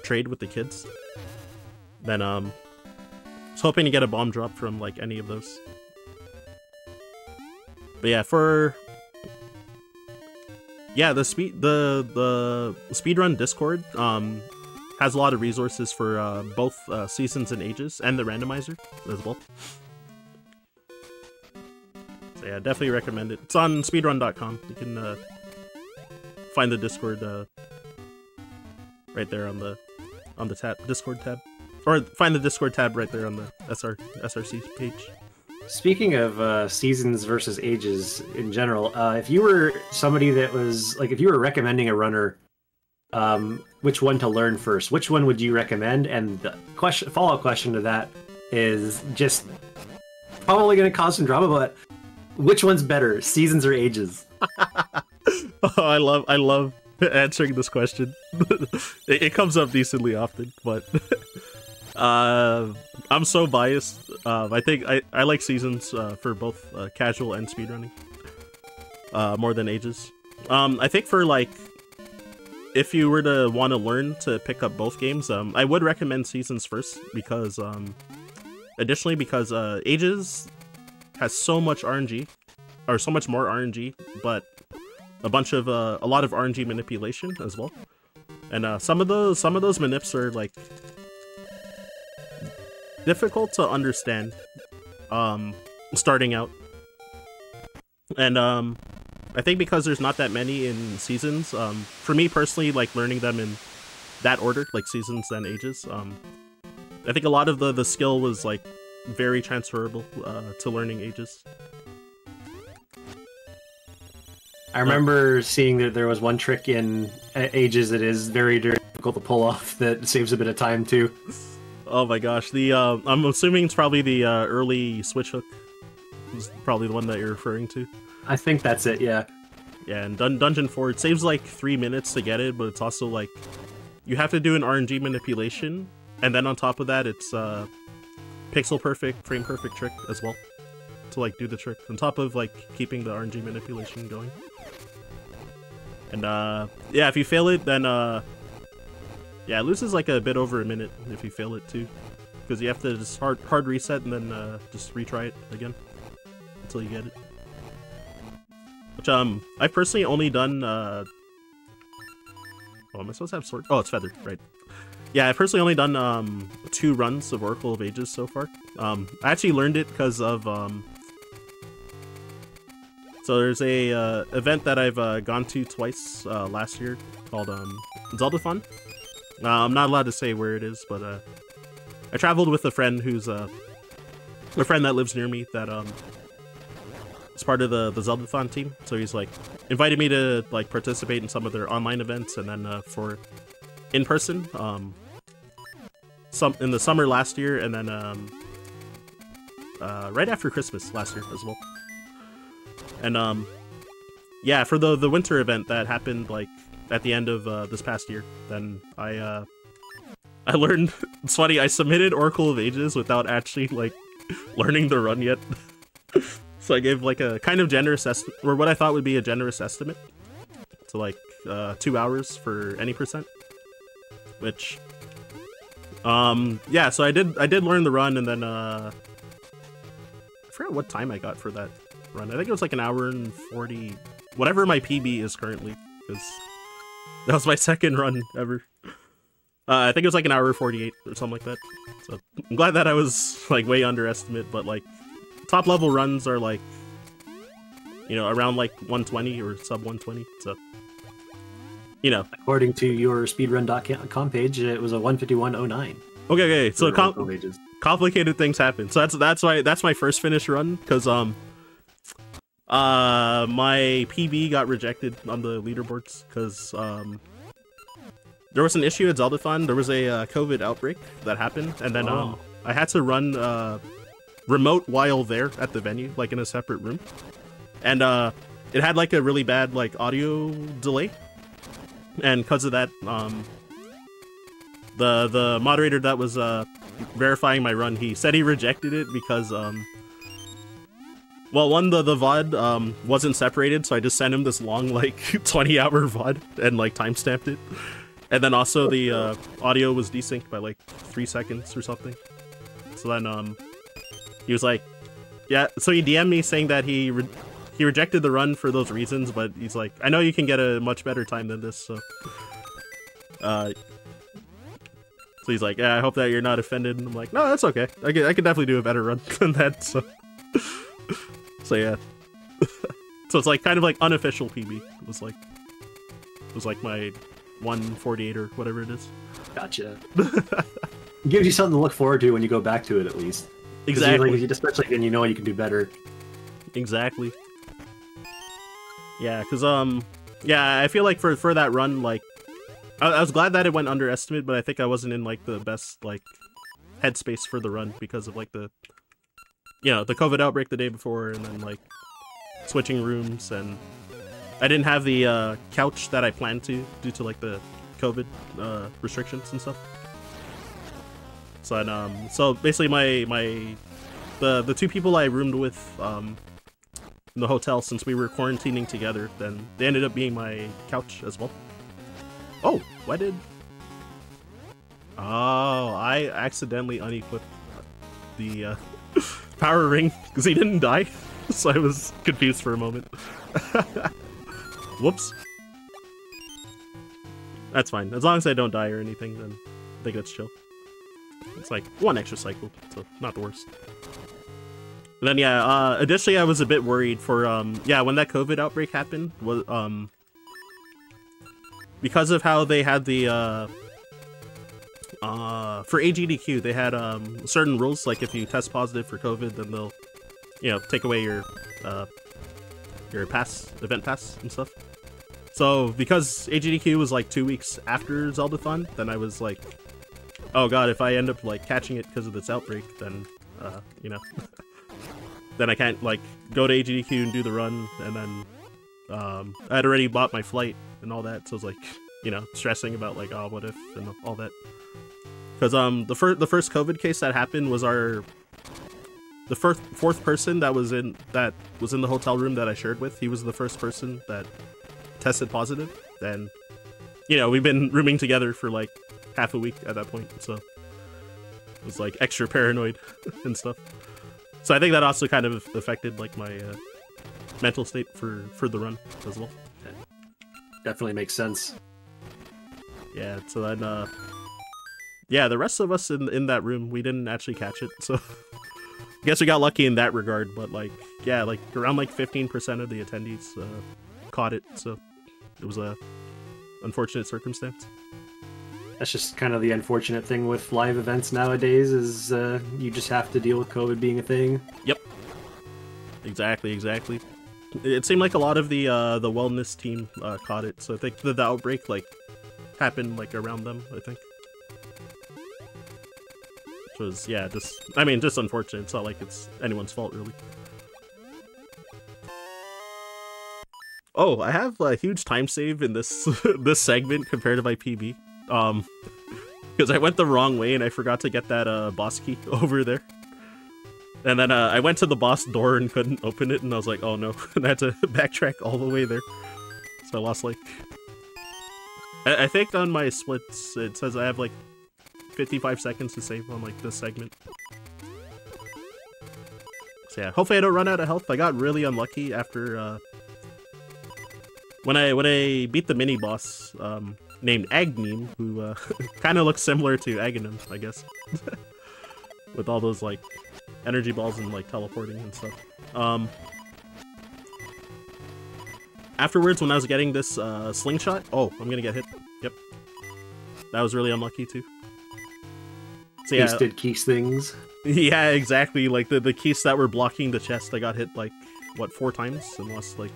trade with the kids, then I was hoping to get a bomb drop from like any of those. But yeah, the speedrun Discord has a lot of resources for both seasons and ages, and the randomizer as well. So yeah, definitely recommend it. It's on speedrun.com. You can find the Discord right there on the tab, Discord tab, or find the Discord tab right there on the SRC page. Speaking of seasons versus ages in general, if you were somebody that was like, if you were recommending a runner, which one to learn first, which one would you recommend? And the follow-up question to that is just probably going to cause some drama, but which one's better, seasons or ages? Oh, I love answering this question. It comes up decently often, but I'm so biased. I think I like seasons for both casual and speedrunning more than ages. I think for like, if you were to want to learn to pick up both games, I would recommend seasons first, because additionally because ages has so much RNG, or so much more RNG, but a lot of RNG manipulation as well. And some of those manips are like difficult to understand starting out. And I think because there's not that many in seasons, for me personally, like learning them in that order, like seasons and ages, I think a lot of the skill was like very transferable to learning ages. I remember seeing that there was one trick in ages that is very difficult to pull off that saves a bit of time too. Oh my gosh, I'm assuming it's probably the early switch hook. Is probably the one that you're referring to. I think that's it, yeah. Yeah, and Dungeon 4, it saves like 3 minutes to get it, but it's also like, you have to do an RNG manipulation, and then on top of that, it's pixel perfect, frame perfect trick as well, to like do the trick, on top of like keeping the RNG manipulation going. And yeah, if you fail it, then yeah, it loses like a bit over a minute if you fail it too, because you have to just hard reset and then just retry it again until you get it. Which I've personally only done oh, am I supposed to have sword? Oh, it's feathered, right. Yeah, I've personally only done 2 runs of Oracle of Ages so far. I actually learned it because of so there's a event that I've gone to twice last year called Zelda Fun. I'm not allowed to say where it is, but I traveled with a friend who's a friend that lives near me that is part of the Zelda-thon team. So he's like invited me to like participate in some of their online events, and then for in person some in the summer last year, and then right after Christmas last year as well. And yeah, for the winter event that happened like at the end of this past year, then I learned. It's funny, I submitted Oracle of Ages without actually like learning the run yet. So I gave like a kind of generous estimate, or what I thought would be a generous estimate, to like 2 hours for any percent, which Yeah, so I did learn the run, and then I forgot what time I got for that run. I think it was like an hour and 40, whatever my PB is currently, because that was my second run ever. I think it was like an hour 48 or something like that. So I'm glad that I was like way underestimate, but like top level runs are like, you know, around like 120 or sub 120. So, you know, according to your speedrun.com page, it was a 151.09. Okay. So complicated things happen. So that's my first finish run, because my PB got rejected on the leaderboards because there was an issue at Zeldathon. There was a COVID outbreak that happened, and then I had to run remote while there at the venue, like in a separate room, and it had like a really bad like audio delay, and because of that, the moderator that was verifying my run, he said he rejected it because well, one, the VOD wasn't separated, so I just sent him this long like 20-hour VOD and like timestamped it. And then also the audio was desynced by like 3 seconds or something. So then he was like, yeah, so he DM'd me saying that he rejected the run for those reasons, but he's like, I know you can get a much better time than this, so so he's like, yeah, I hope that you're not offended. And I'm like, no, that's okay. I could definitely do a better run than that, so so yeah. So it's like kind of like unofficial PB. It was like my 148 or whatever it is. Gotcha. It gives you something to look forward to when you go back to it, at least. Exactly. Like, especially when you know you can do better. Exactly. Yeah, because yeah, I feel like for that run, like I was glad that it went underestimated, but I think I wasn't in like the best like headspace for the run because of like the, you know, the COVID outbreak the day before, and then like switching rooms, and I didn't have the couch that I planned to due to like the COVID restrictions and stuff. So so basically the two people I roomed with in the hotel, since we were quarantining together, then they ended up being my couch as well. Oh, why did... Oh, I accidentally unequipped the power ring because he didn't die, so I was confused for a moment. Whoops. That's fine. As long as I don't die or anything, then I think that's chill. It's like one extra cycle, so not the worst. And then yeah, additionally I was a bit worried for yeah, when that COVID outbreak happened, was because of how they had the for AGDQ, they had certain rules, like if you test positive for COVID, then they'll, you know, take away your pass, event pass and stuff. So because AGDQ was like 2 weeks after Zeldathon, then I was like, oh god, if I end up like catching it because of this outbreak, then you know, then I can't like go to AGDQ and do the run, and then I had already bought my flight and all that, so I was like, you know, stressing about like, oh, what if, and all that. Because the first COVID case that happened was the fourth person that was in the hotel room that I shared with. He was the first person that tested positive, and you know, we've been rooming together for like half a week at that point, so it was like extra paranoid and stuff. So I think that also kind of affected like my mental state for the run as well. Definitely makes sense. Yeah, so then yeah, the rest of us in that room, we didn't actually catch it, so I guess we got lucky in that regard. But like, yeah, like around like 15% of the attendees caught it, so it was a unfortunate circumstance. That's just kind of the unfortunate thing with live events nowadays, is you just have to deal with COVID being a thing. Yep. Exactly. It seemed like a lot of the wellness team caught it, so I think the outbreak like happened like around them, I think. Which was, yeah, just unfortunate. It's not like it's anyone's fault, really. Oh, I have a huge time save in this this segment compared to my PB. Because I went the wrong way and I forgot to get that boss key over there. And then I went to the boss door and couldn't open it, and I was like, oh no, and I had to backtrack all the way there. So I lost like... I think on my splits it says I have like 55 seconds to save on like this segment. So yeah, hopefully I don't run out of health. I got really unlucky after when I beat the mini boss named Agneem, who kind of looks similar to Aghanim, I guess, with all those like energy balls and like teleporting and stuff. Afterwards, when I was getting this slingshot, oh, I'm gonna get hit. Yep, that was really unlucky too. So yeah, Wasted keys things. Yeah, exactly. Like the keys that were blocking the chest, I got hit like what 4 times and lost like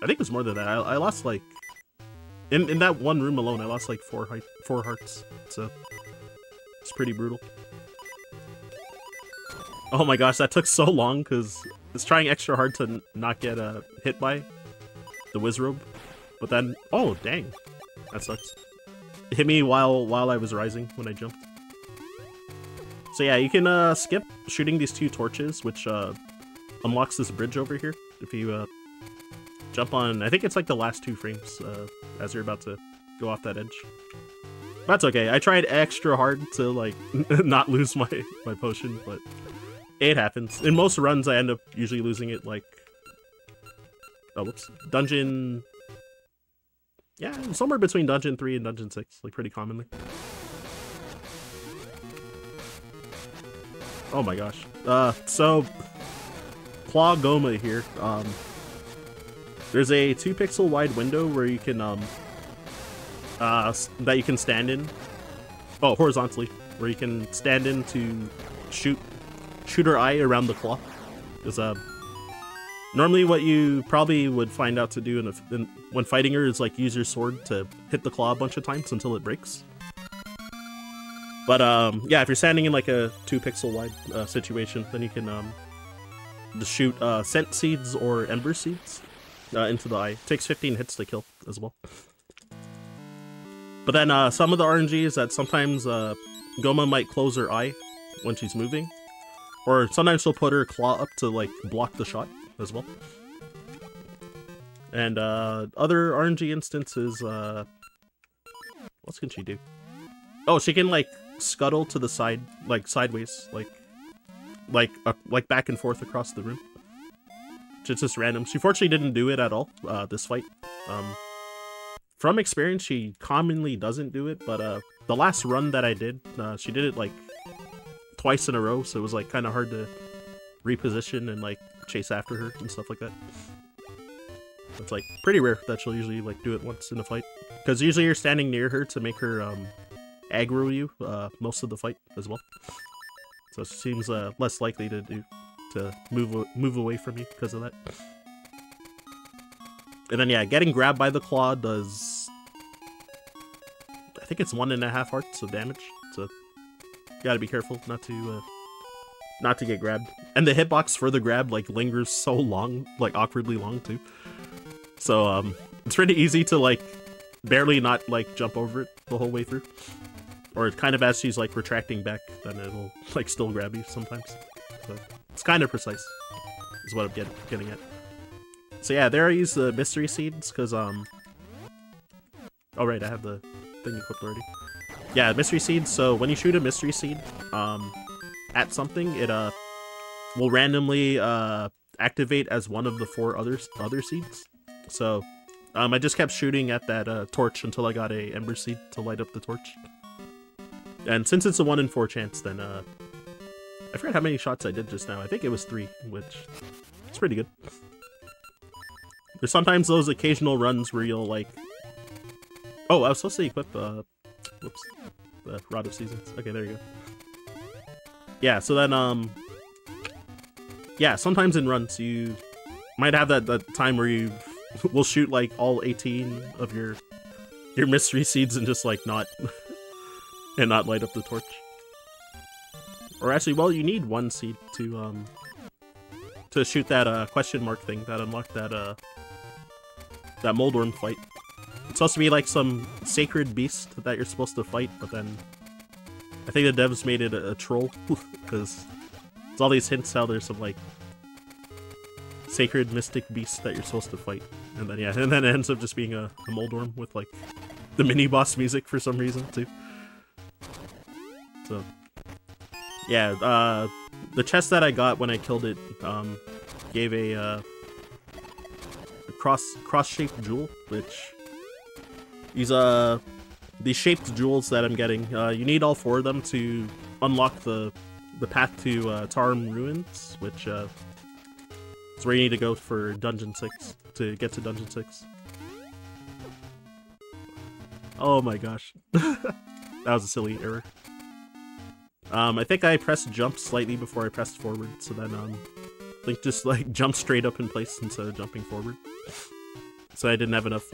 I think it was more than that. I lost like in that one room alone, I lost like 4 hearts. So it's pretty brutal. Oh my gosh, that took so long because it's trying extra hard to not get hit by the Wizrobe, but then oh dang, that sucks. It hit me while I was rising when I jumped. So yeah, you can skip shooting these 2 torches, which unlocks this bridge over here. If you jump on, I think it's like the last 2 frames as you're about to go off that edge. That's okay. I tried extra hard to like not lose my potion, but it happens. In most runs, I end up usually losing it like dungeon. Yeah, somewhere between dungeon 3 and dungeon 6, like pretty commonly. Oh my gosh. So Claw Goma here. There's a 2 pixel wide window where you can that you can stand in. Oh, horizontally, where you can stand in to shoot her eye around the claw. Because normally what you probably would find out to do when fighting her is like use your sword to hit the claw a bunch of times until it breaks. But yeah, if you're standing in like a 2 pixel wide situation, then you can just shoot scent seeds or ember seeds into the eye. It takes 15 hits to kill as well. But then some of the RNG is that sometimes Goma might close her eye when she's moving, or sometimes she'll put her claw up to like block the shot as well. And other RNG instances, what can she do? Oh, she can like scuttle to the side, like sideways, like back and forth across the room. It's just random. She fortunately didn't do it at all this fight. From experience, she commonly doesn't do it, but the last run that I did, she did it like twice in a row, so it was like kind of hard to reposition and like chase after her and stuff like that. It's like pretty rare that she'll usually like do it once in a fight, because usually you're standing near her to make her aggro you most of the fight as well. So it seems less likely to move away from you because of that. And then yeah, getting grabbed by the claw does, I think it's 1.5 hearts of damage. So you gotta be careful not to get grabbed. And the hitbox for the grab like lingers so long, like awkwardly long too. So it's pretty easy to like barely not like jump over it the whole way through. Or kind of as she's like retracting back, then it'll like still grab you sometimes. So it's kind of precise, is what I'm getting at. So yeah, there I use the mystery seeds because oh right, I have the thing equipped already. Yeah, mystery seeds. So when you shoot a mystery seed at something, it will randomly activate as one of the 4 other seeds. So I just kept shooting at that torch until I got a ember seed to light up the torch. And since it's a 1 in 4 chance, then I forgot how many shots I did just now. I think it was 3, which is pretty good. There's sometimes those occasional runs where you'll like... Oh, I was supposed to equip, whoops, the Rod of Seasons. Okay, there you go. Yeah, so then, yeah, sometimes in runs you might have that time where you will shoot like all 18 of your mystery seeds and just like not and not light up the torch. Or actually, well, you need 1 seed to shoot that question mark thing that unlocked that Moldworm fight. It's supposed to be like some sacred beast that you're supposed to fight, but then I think the devs made it a troll because it's all these hints how there's some like sacred mystic beast that you're supposed to fight, and then yeah, and then it ends up just being a Moldworm with like the mini boss music for some reason too. So yeah, the chest that I got when I killed it gave a cross-shaped jewel, which these shaped jewels that I'm getting, you need all 4 of them to unlock the path to Tarim Ruins, which is where you need to go for Dungeon 6 to get to Dungeon 6. Oh my gosh. That was a silly error. I think I pressed jump slightly before I pressed forward, so then Link just like jumped straight up in place instead of jumping forward. So I didn't have enough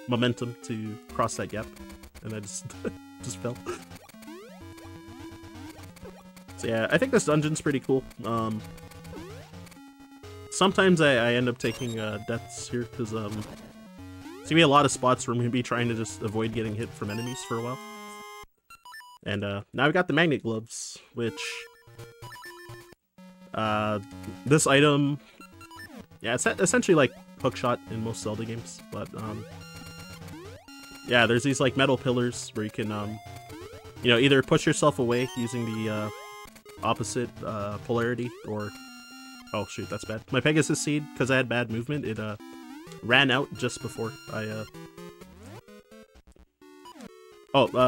momentum to cross that gap, and I just just fell. So yeah, I think this dungeon's pretty cool. Sometimes I end up taking deaths here because there's gonna be a lot of spots where I'm gonna be trying to just avoid getting hit from enemies for a while. And now I've got the magnet gloves, which this item, yeah, it's essentially like hookshot in most Zelda games, but yeah, there's these like metal pillars where you can you know, either push yourself away using the opposite polarity, or oh shoot, that's bad. My Pegasus seed, because I had bad movement, it ran out just before I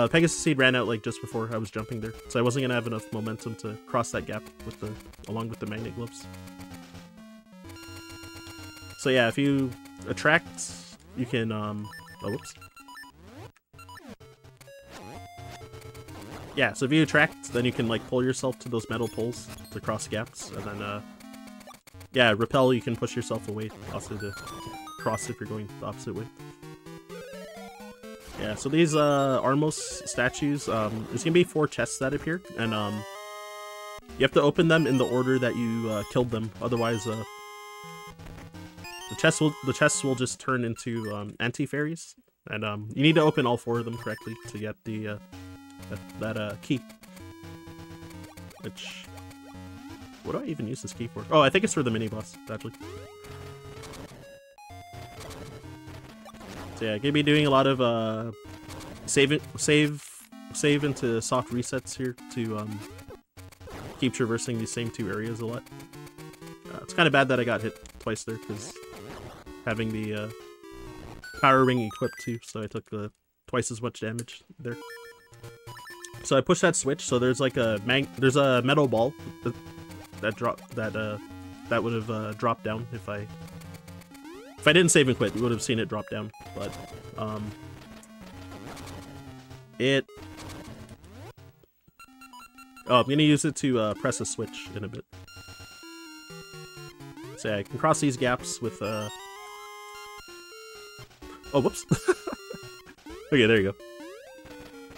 Pegasus seed ran out like just before I was jumping there, so I wasn't gonna have enough momentum to cross that gap with the along with the magnet gloves. So yeah, if you attract, you can oh whoops. Yeah, so if you attract, then you can like pull yourself to those metal poles to cross gaps, and then yeah, repel, you can push yourself away also to cross if you're going the opposite way. Yeah, so these Armos statues, there's gonna be 4 chests that appear, and you have to open them in the order that you killed them. Otherwise, the chests will just turn into anti-fairies, and you need to open all 4 of them correctly to get the that key. Which, what do I even use this key for? Oh, I think it's for the mini boss actually. So yeah, gonna be doing a lot of save into soft resets here to keep traversing these same 2 areas a lot. It's kind of bad that I got hit twice there because having the power ring equipped too, so I took twice as much damage there. So I pushed that switch, so there's like there's a metal ball that would have dropped down if I didn't save and quit. You would have seen it drop down, but I'm gonna use it to press a switch in a bit. So yeah, I can cross these gaps with oh whoops. Okay, there you go.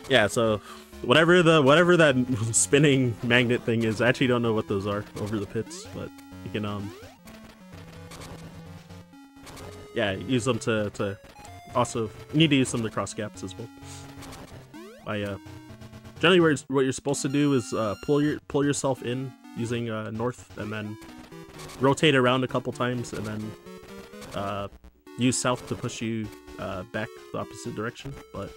Yeah, so whatever that spinning magnet thing is, I actually don't know what those are over the pits, but you can yeah, use them to also, you need to use them to cross gaps as well. Generally what you're supposed to do is pull yourself in using north, and then rotate around a couple times, and then use south to push you back the opposite direction. But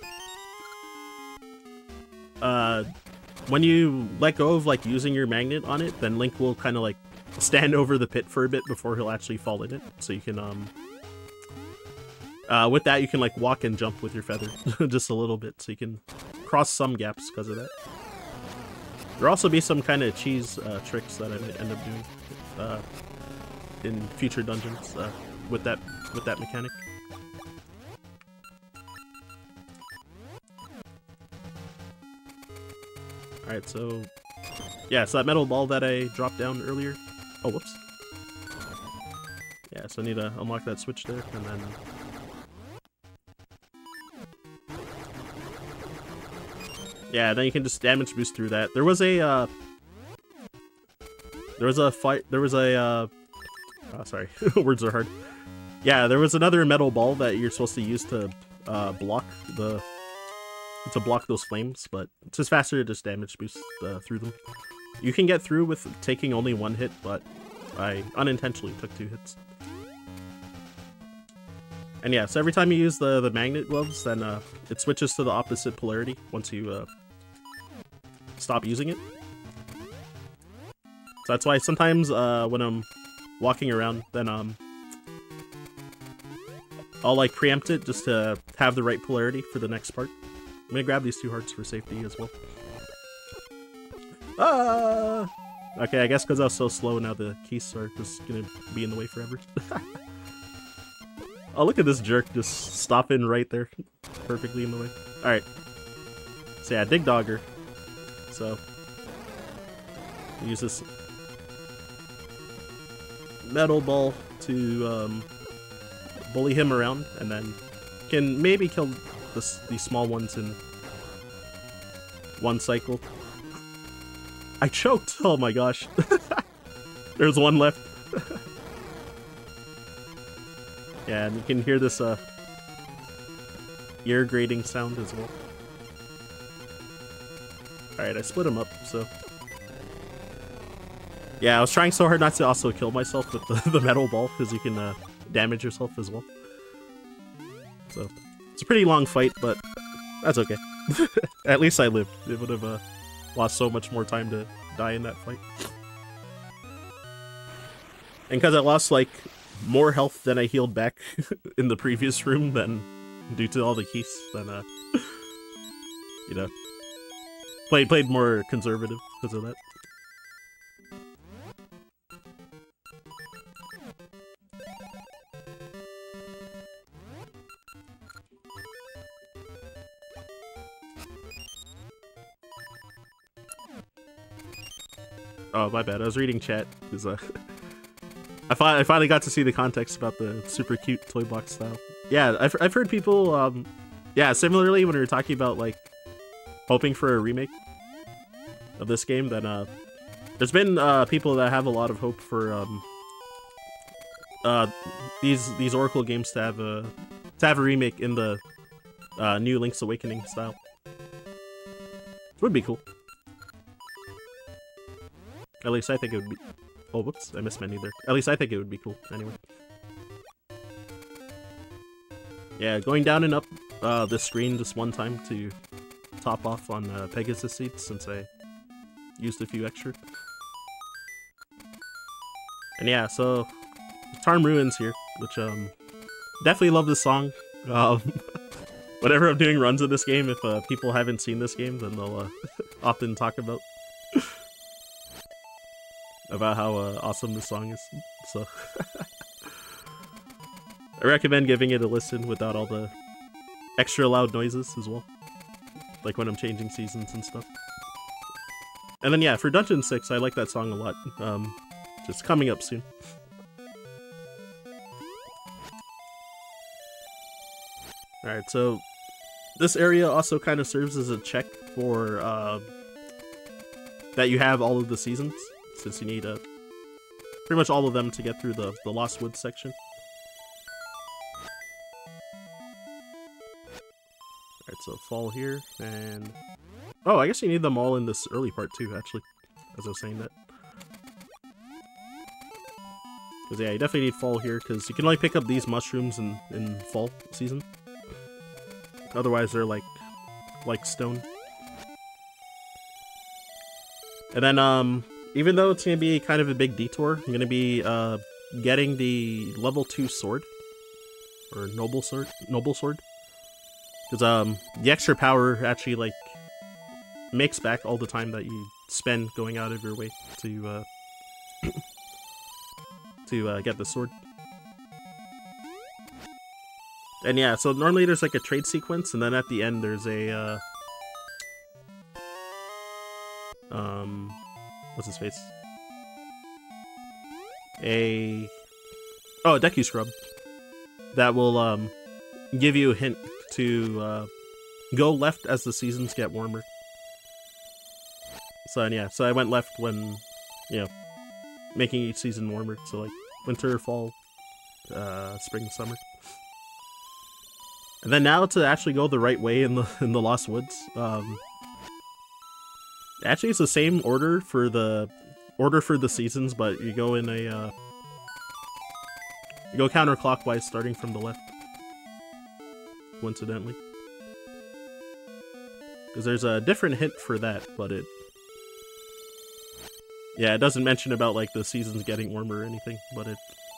when you let go of like using your magnet on it, then Link will kind of like stand over the pit for a bit before he'll actually fall in it. So you can with that you can like walk and jump with your feather just a little bit, so you can cross some gaps because of that. There'll also be some kind of cheese tricks that I might end up doing in future dungeons with that mechanic. Alright, so yeah, so that metal ball that I dropped down earlier. Oh, whoops. Yeah, so I need to unlock that switch there, and then yeah, then you can just damage boost through that. There was a oh, sorry, words are hard. Yeah, there was another metal ball that you're supposed to use to block those flames, but it's just faster to just damage boost through them. You can get through with taking only 1 hit, but I unintentionally took 2 hits. And yeah, so every time you use the magnet gloves, then it switches to the opposite polarity once you stop using it. So that's why sometimes when I'm walking around, then I'll like preempt it just to have the right polarity for the next part. I'm gonna grab these 2 hearts for safety as well. Ah! Okay, I guess because I was so slow now the keys are just gonna be in the way forever. Oh, look at this jerk just stopping right there. Perfectly in the way. Alright. So yeah, Dig Dogger. So use this metal ball to bully him around, and then can maybe kill these small ones in 1 cycle. I choked! Oh my gosh. There's 1 left. Yeah, and you can hear this ear grating sound as well. Alright, I split him up, so... Yeah, I was trying so hard not to also kill myself with the metal ball, because you can damage yourself as well. So, it's a pretty long fight, but that's okay. At least I lived. It would have lost so much more time to die in that fight. And because I lost, like, more health than I healed back in the previous room, then due to all the keys, then, you know, played more conservative because of that. Oh, my bad. I was reading chat because I finally got to see the context about the super cute toy box style. Yeah, I've heard people yeah, similarly when we were talking about like hoping for a remake of this game, then there's been people that have a lot of hope for these Oracle games to have a remake in the new Link's Awakening style. It would be cool. At least I think it would be. Oh, whoops! I missed menu there. At least I think it would be cool. Anyway. Yeah, going down and up the screen just 1 time to top off on Pegasus seeds since I used a few extra. And yeah, so Tarm Ruins here, which definitely love this song. Whenever I'm doing runs of this game, if people haven't seen this game, then they'll often talk about how awesome this song is. So I recommend giving it a listen without all the extra loud noises as well, like when I'm changing seasons and stuff. And then yeah, for Dungeon 6, I like that song a lot. Just coming up soon. Alright, so this area also kind of serves as a check for that you have all of the seasons, since you need pretty much all of them to get through the Lost Woods section. Alright, so fall here, and... Oh, I guess you need them all in this early part too, actually, as I was saying that. Because yeah, you definitely need fall here, because you can only pick up these mushrooms in fall season. Otherwise they're like stone. And then, even though it's going to be kind of a big detour, I'm going to be getting the level 2 sword. Or noble sword. Because the extra power actually, like, makes back all the time that you spend going out of your way to get the sword. And yeah, so normally there's like a trade sequence, and then at the end there's a what's his face? A Deku Scrub that will give you a hint to go left as the seasons get warmer. So yeah, so I went left when, you know, making each season warmer. So like winter, fall, spring, summer. And then now to actually go the right way in the Lost Woods. Actually, it's the same order for the seasons, but you go in a you go counterclockwise, starting from the left. Coincidentally, because there's a different hint for that, but it Yeah, it doesn't mention about like the seasons getting warmer or anything, but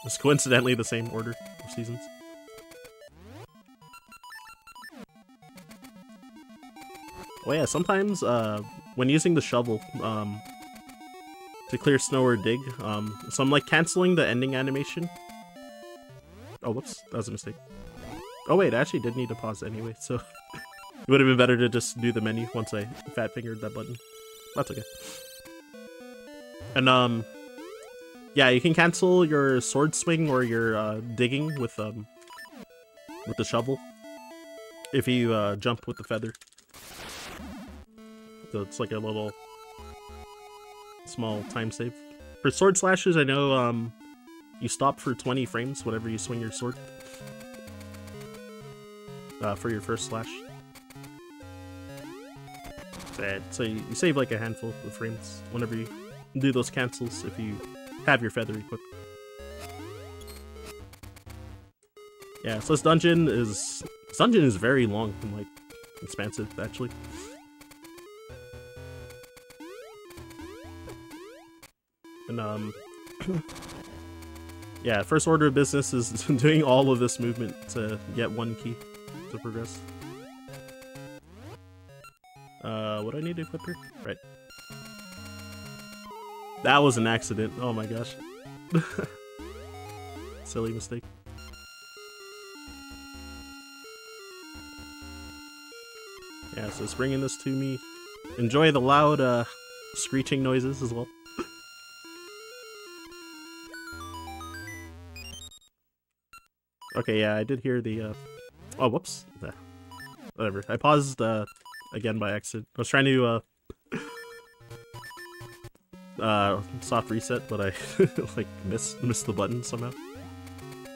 it's coincidentally the same order of seasons. Oh yeah, sometimes when using the shovel to clear snow or dig, so I'm like canceling the ending animation. Oh, whoops, that was a mistake. Oh wait, I actually did need to pause anyway, so it would have been better to just do the menu once I fat fingered that button. That's okay. And yeah, you can cancel your sword swing or your digging with the shovel if you jump with the feather. So it's like a little small time save. For sword slashes, I know you stop for 20 frames whenever you swing your sword. For your first slash. So you save like a handful of frames whenever you do those cancels if you have your feather equipped. Yeah, so this dungeon is very long and like expansive actually. And yeah, first order of business is doing all of this movement to get one key to progress. What do I need to equip here? Right. That was an accident. Oh my gosh. Silly mistake. Yeah, so it's bringing this to me. Enjoy the loud screeching noises as well. Okay, yeah, I did hear the oh, whoops. Whatever. I paused again by accident. I was trying to soft reset, but I like missed the button somehow.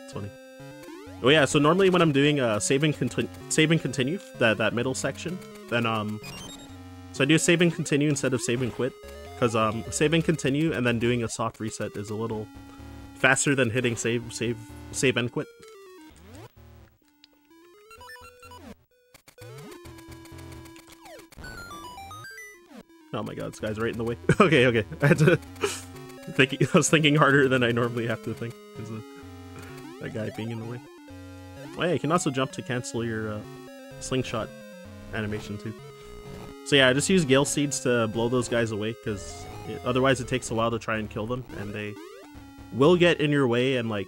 It's funny. Oh yeah, so normally when I'm doing save and continue, that middle section, then so I do save and continue instead of save and quit, because save and continue and then doing a soft reset is a little faster than hitting save and quit. Oh my god, this guy's right in the way. Okay. I had to I was thinking harder than I normally have to think because of that guy being in the way. Oh yeah, you can also jump to cancel your slingshot animation too. So yeah, I just use Gale Seeds to blow those guys away because otherwise it takes a while to try and kill them, and they will get in your way and like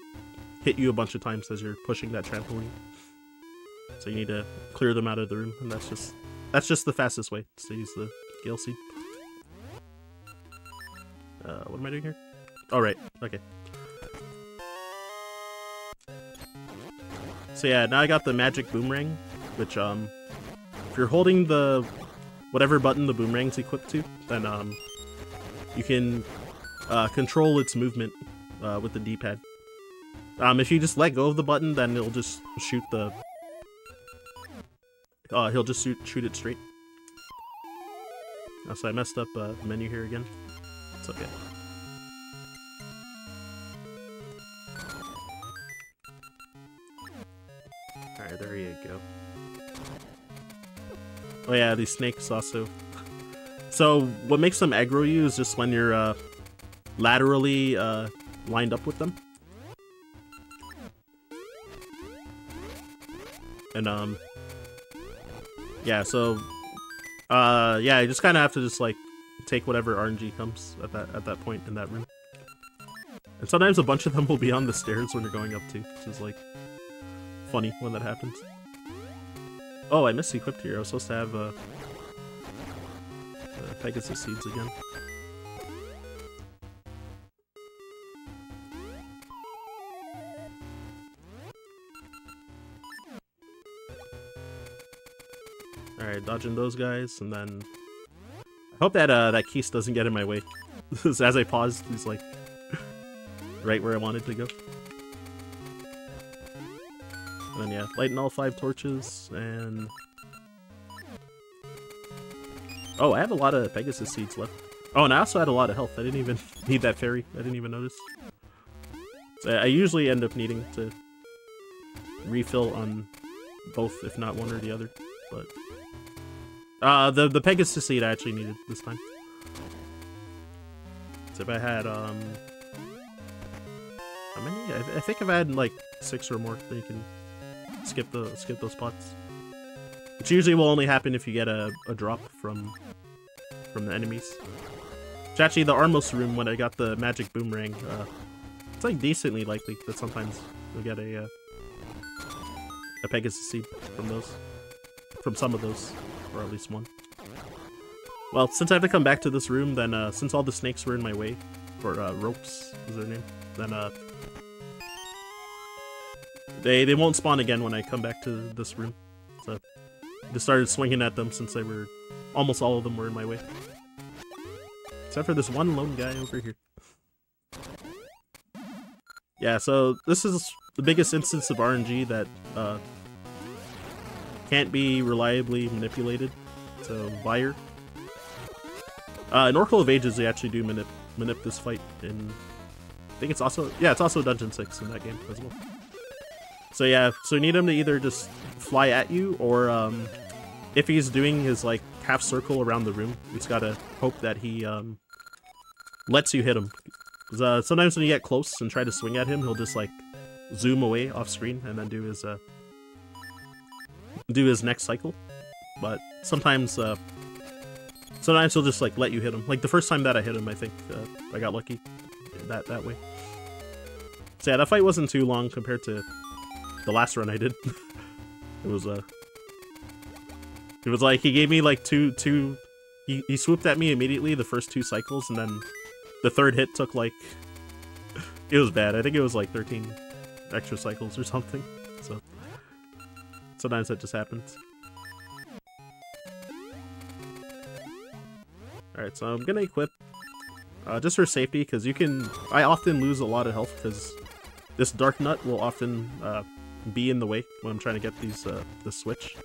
hit you a bunch of times as you're pushing that trampoline. So you need to clear them out of the room, and that's just the fastest way to use the Gale Seed. What am I doing here? Oh, right. Okay. So yeah, now I got the magic boomerang, which if you're holding the whatever button the boomerang's equipped to, then you can control its movement with the D-pad. If you just let go of the button, then it'll just shoot the he'll just shoot it straight. So I messed up the menu here again. It's okay. Alright, there you go. Oh yeah, these snakes also. So what makes them aggro you is just when you're laterally lined up with them. And yeah, so yeah, you just kind of have to just like take whatever RNG comes at that point in that room. And sometimes a bunch of them will be on the stairs when you're going up too, which is like funny when that happens. Oh, I misequipped here. I was supposed to have Pegasus seeds again. Alright, dodging those guys, and then I hope that that Keese doesn't get in my way. As I paused, he's like right where I wanted to go. And then yeah, lighten all 5 torches, and oh, I have a lot of Pegasus seeds left. Oh, and I also had a lot of health. I didn't even need that fairy. I didn't even notice. So I usually end up needing to refill on both, if not one or the other. But the Pegasus seed I actually needed this time. So if I had how many? I think I've had like 6 or more. Then you can skip those spots. Which usually will only happen if you get a drop from the enemies. Which actually, the Armos room, when I got the magic boomerang, it's like decently likely that sometimes you'll get a Pegasus seed from those. From some of those, or at least one. Well, since I have to come back to this room, then since all the snakes were in my way, or ropes is their name, then they won't spawn again when I come back to this room. So I just started swinging at them since they were almost all of them were in my way, except for this one lone guy over here. Yeah, so this is the biggest instance of RNG that can't be reliably manipulated. So Vire. In Oracle of Ages, they actually do manip this fight in. I think it's also Dungeon 6 in that game as well. So yeah, so you need him to either just fly at you, or if he's doing his like half circle around the room, you just gotta hope that he lets you hit him. Because sometimes when you get close and try to swing at him, he'll just like zoom away off screen and then do his next cycle. But sometimes he'll just like let you hit him. Like the first time that I hit him, I think I got lucky that way. So yeah, that fight wasn't too long compared to the last run I did. It was like he gave me like two. He swooped at me immediately the first 2 cycles, and then the third hit took like, it was bad. I think it was like 13 extra cycles or something. So sometimes that just happens. Alright, so I'm gonna equip just for safety, because I often lose a lot of health because this Dark Nut will often be in the way when I'm trying to get these the switch.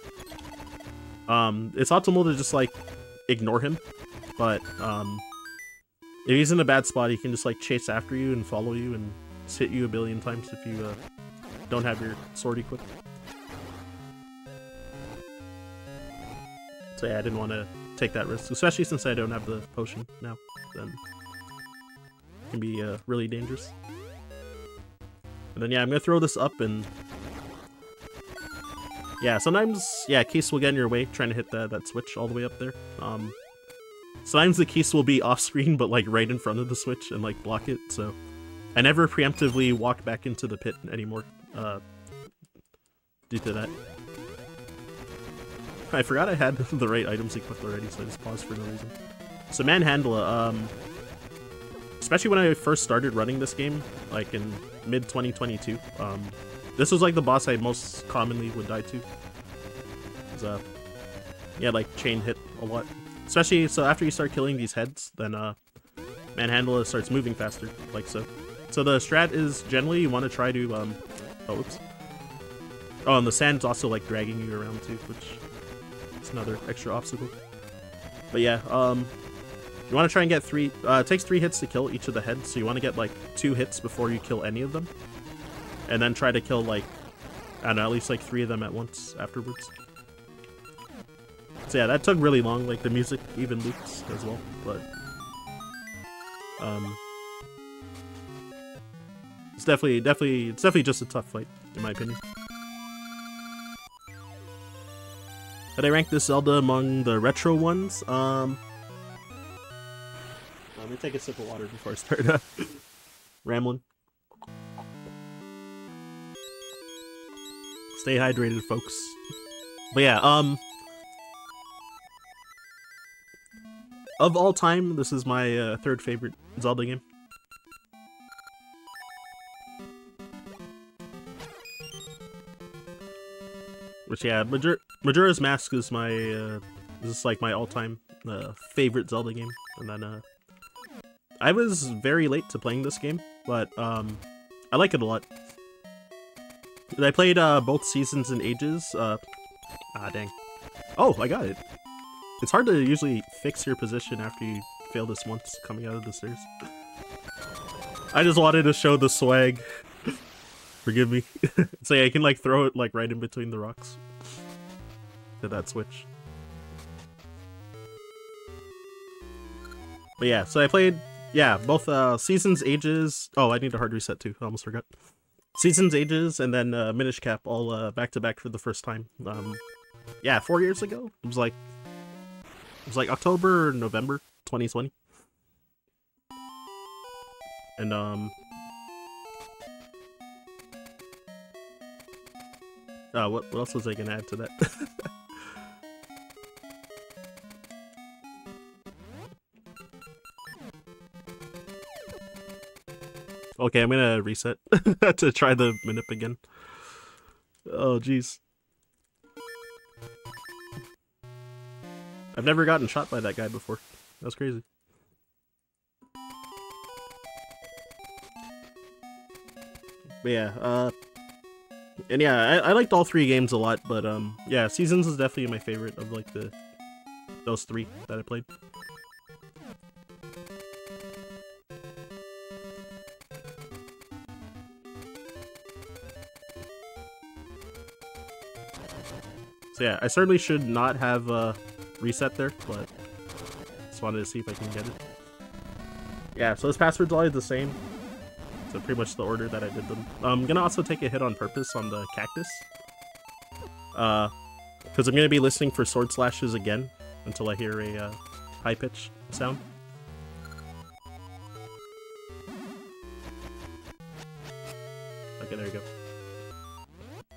It's optimal to just like ignore him, but if he's in a bad spot, he can just like chase after you and follow you and just hit you a billion times if you don't have your sword equipped. So yeah, I didn't want to take that risk, especially since I don't have the potion now. Then it can be really dangerous. And then yeah, I'm gonna throw this up, and yeah, sometimes Keese will get in your way trying to hit that switch all the way up there. Sometimes the Keese will be off screen, but like right in front of the switch and like block it. So I never preemptively walk back into the pit anymore due to that. I forgot I had the right items equipped already, so I just paused for no reason. So Manhandla, especially when I first started running this game, like in mid-2022, this was like the boss I most commonly would die to. Yeah, like chain hit a lot. Especially, so after you start killing these heads, then Manhandla starts moving faster, like so. So the strat is generally you want to try to, oh, whoops. Oh, and the sand's also like dragging you around too, which is another extra obstacle. But yeah, you want to try and get 3, it takes 3 hits to kill each of the heads, so you want to get like 2 hits before you kill any of them. And then try to kill like, I don't know, at least like 3 of them at once afterwards. So yeah, that took really long, like the music even loops as well, but it's definitely just a tough fight, in my opinion. Did I rank this Zelda among the retro ones? Let me take a sip of water before I start rambling. Stay hydrated, folks. But yeah, of all time, this is my 3rd favorite Zelda game. Which yeah, Majora's Mask is my this is like my all-time favorite Zelda game. And then I was very late to playing this game, but I like it a lot. And I played both Seasons and Ages. Dang. Oh, I got it. It's hard to usually fix your position after you fail this once coming out of the stairs. I just wanted to show the swag. Forgive me. So yeah, I can like throw it like right in between the rocks. To that switch. But yeah, so I played Yeah, both Seasons, Ages. Oh, I need a hard reset too. I almost forgot. Seasons, Ages, and then Minish Cap all back to back for the first time. Yeah, 4 years ago. It was like October or November 2020. And what else was I gonna add to that? Okay, I'm gonna reset to try the Minip again. Oh, jeez. I've never gotten shot by that guy before. That's crazy. But yeah, and yeah, I liked all three games a lot, but yeah, Seasons is definitely my favorite of like those three that I played. So yeah, I certainly should not have reset there, but just wanted to see if I can get it. Yeah, so his password's always the same. So pretty much the order that I did them. I'm gonna also take a hit on purpose on the cactus. Because I'm gonna be listening for sword slashes again until I hear a high pitch sound. Okay, there you go.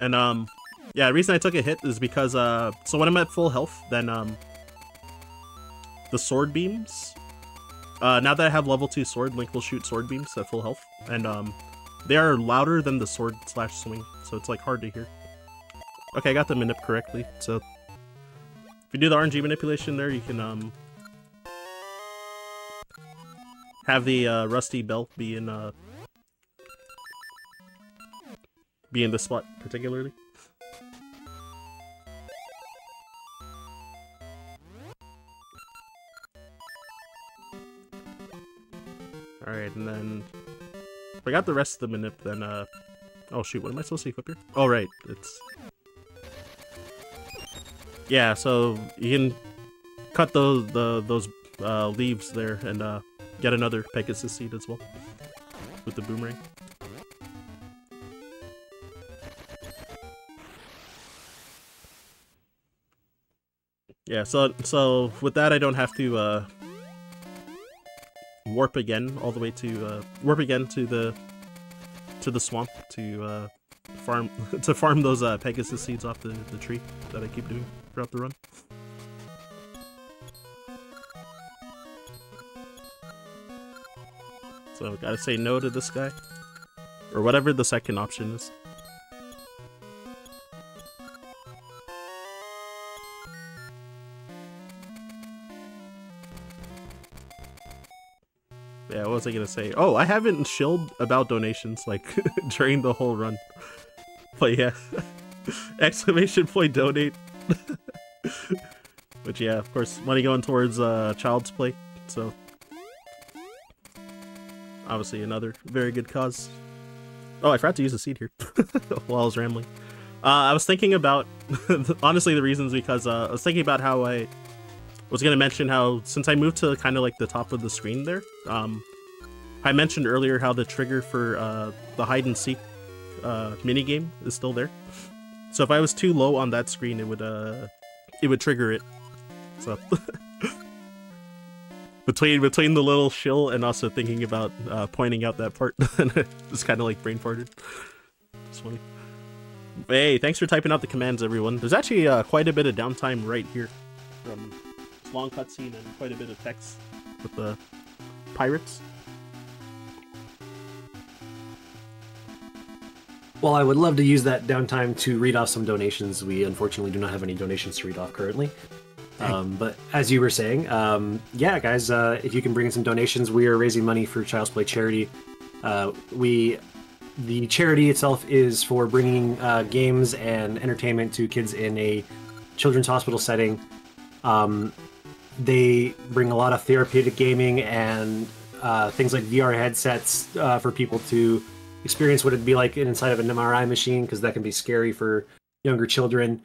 And yeah, the reason I took a hit is because so when I'm at full health, then the sword beams. Now that I have level 2 sword, Link will shoot sword beams at full health, and they are louder than the sword slash swing, so it's like hard to hear. Okay, I got the manip correctly. So if you do the RNG manipulation there, you can have the rusty bell be in this spot particularly. Alright, and then if I got the rest of the manip, then oh shoot, what am I supposed to equip here? Oh right, it's yeah, so you can cut those leaves there and get another Pegasus seed as well with the boomerang. Yeah, so with that I don't have to warp again all the way to the swamp to farm those Pegasus seeds off the tree that I keep doing throughout the run. So gotta say no to this guy, or whatever the second option is. Yeah, what was I gonna say? Oh, I haven't shilled about donations, like, during the whole run. But yeah, exclamation point donate. But yeah, of course, money going towards Child's Play, so obviously another very good cause. Oh, I forgot to use the seed here while I was rambling. I was thinking about, honestly, the reasons because I was thinking about how I was going to mention how, since I moved to kind of like the top of the screen there, I mentioned earlier how the trigger for the hide and seek minigame is still there. So if I was too low on that screen, it would trigger it. So between the little shill and also thinking about pointing out that part, just kind of like brain farted. It's funny. But hey, thanks for typing out the commands, everyone. There's actually quite a bit of downtime right here. Long cutscene and quite a bit of text with the pirates. Well, I would love to use that downtime to read off some donations. We unfortunately do not have any donations to read off currently. But as you were saying, yeah, guys, if you can bring in some donations, we are raising money for Child's Play charity. The charity itself is for bringing games and entertainment to kids in a children's hospital setting. They bring a lot of therapeutic gaming and things like VR headsets for people to experience what it'd be like inside of an MRI machine, because that can be scary for younger children,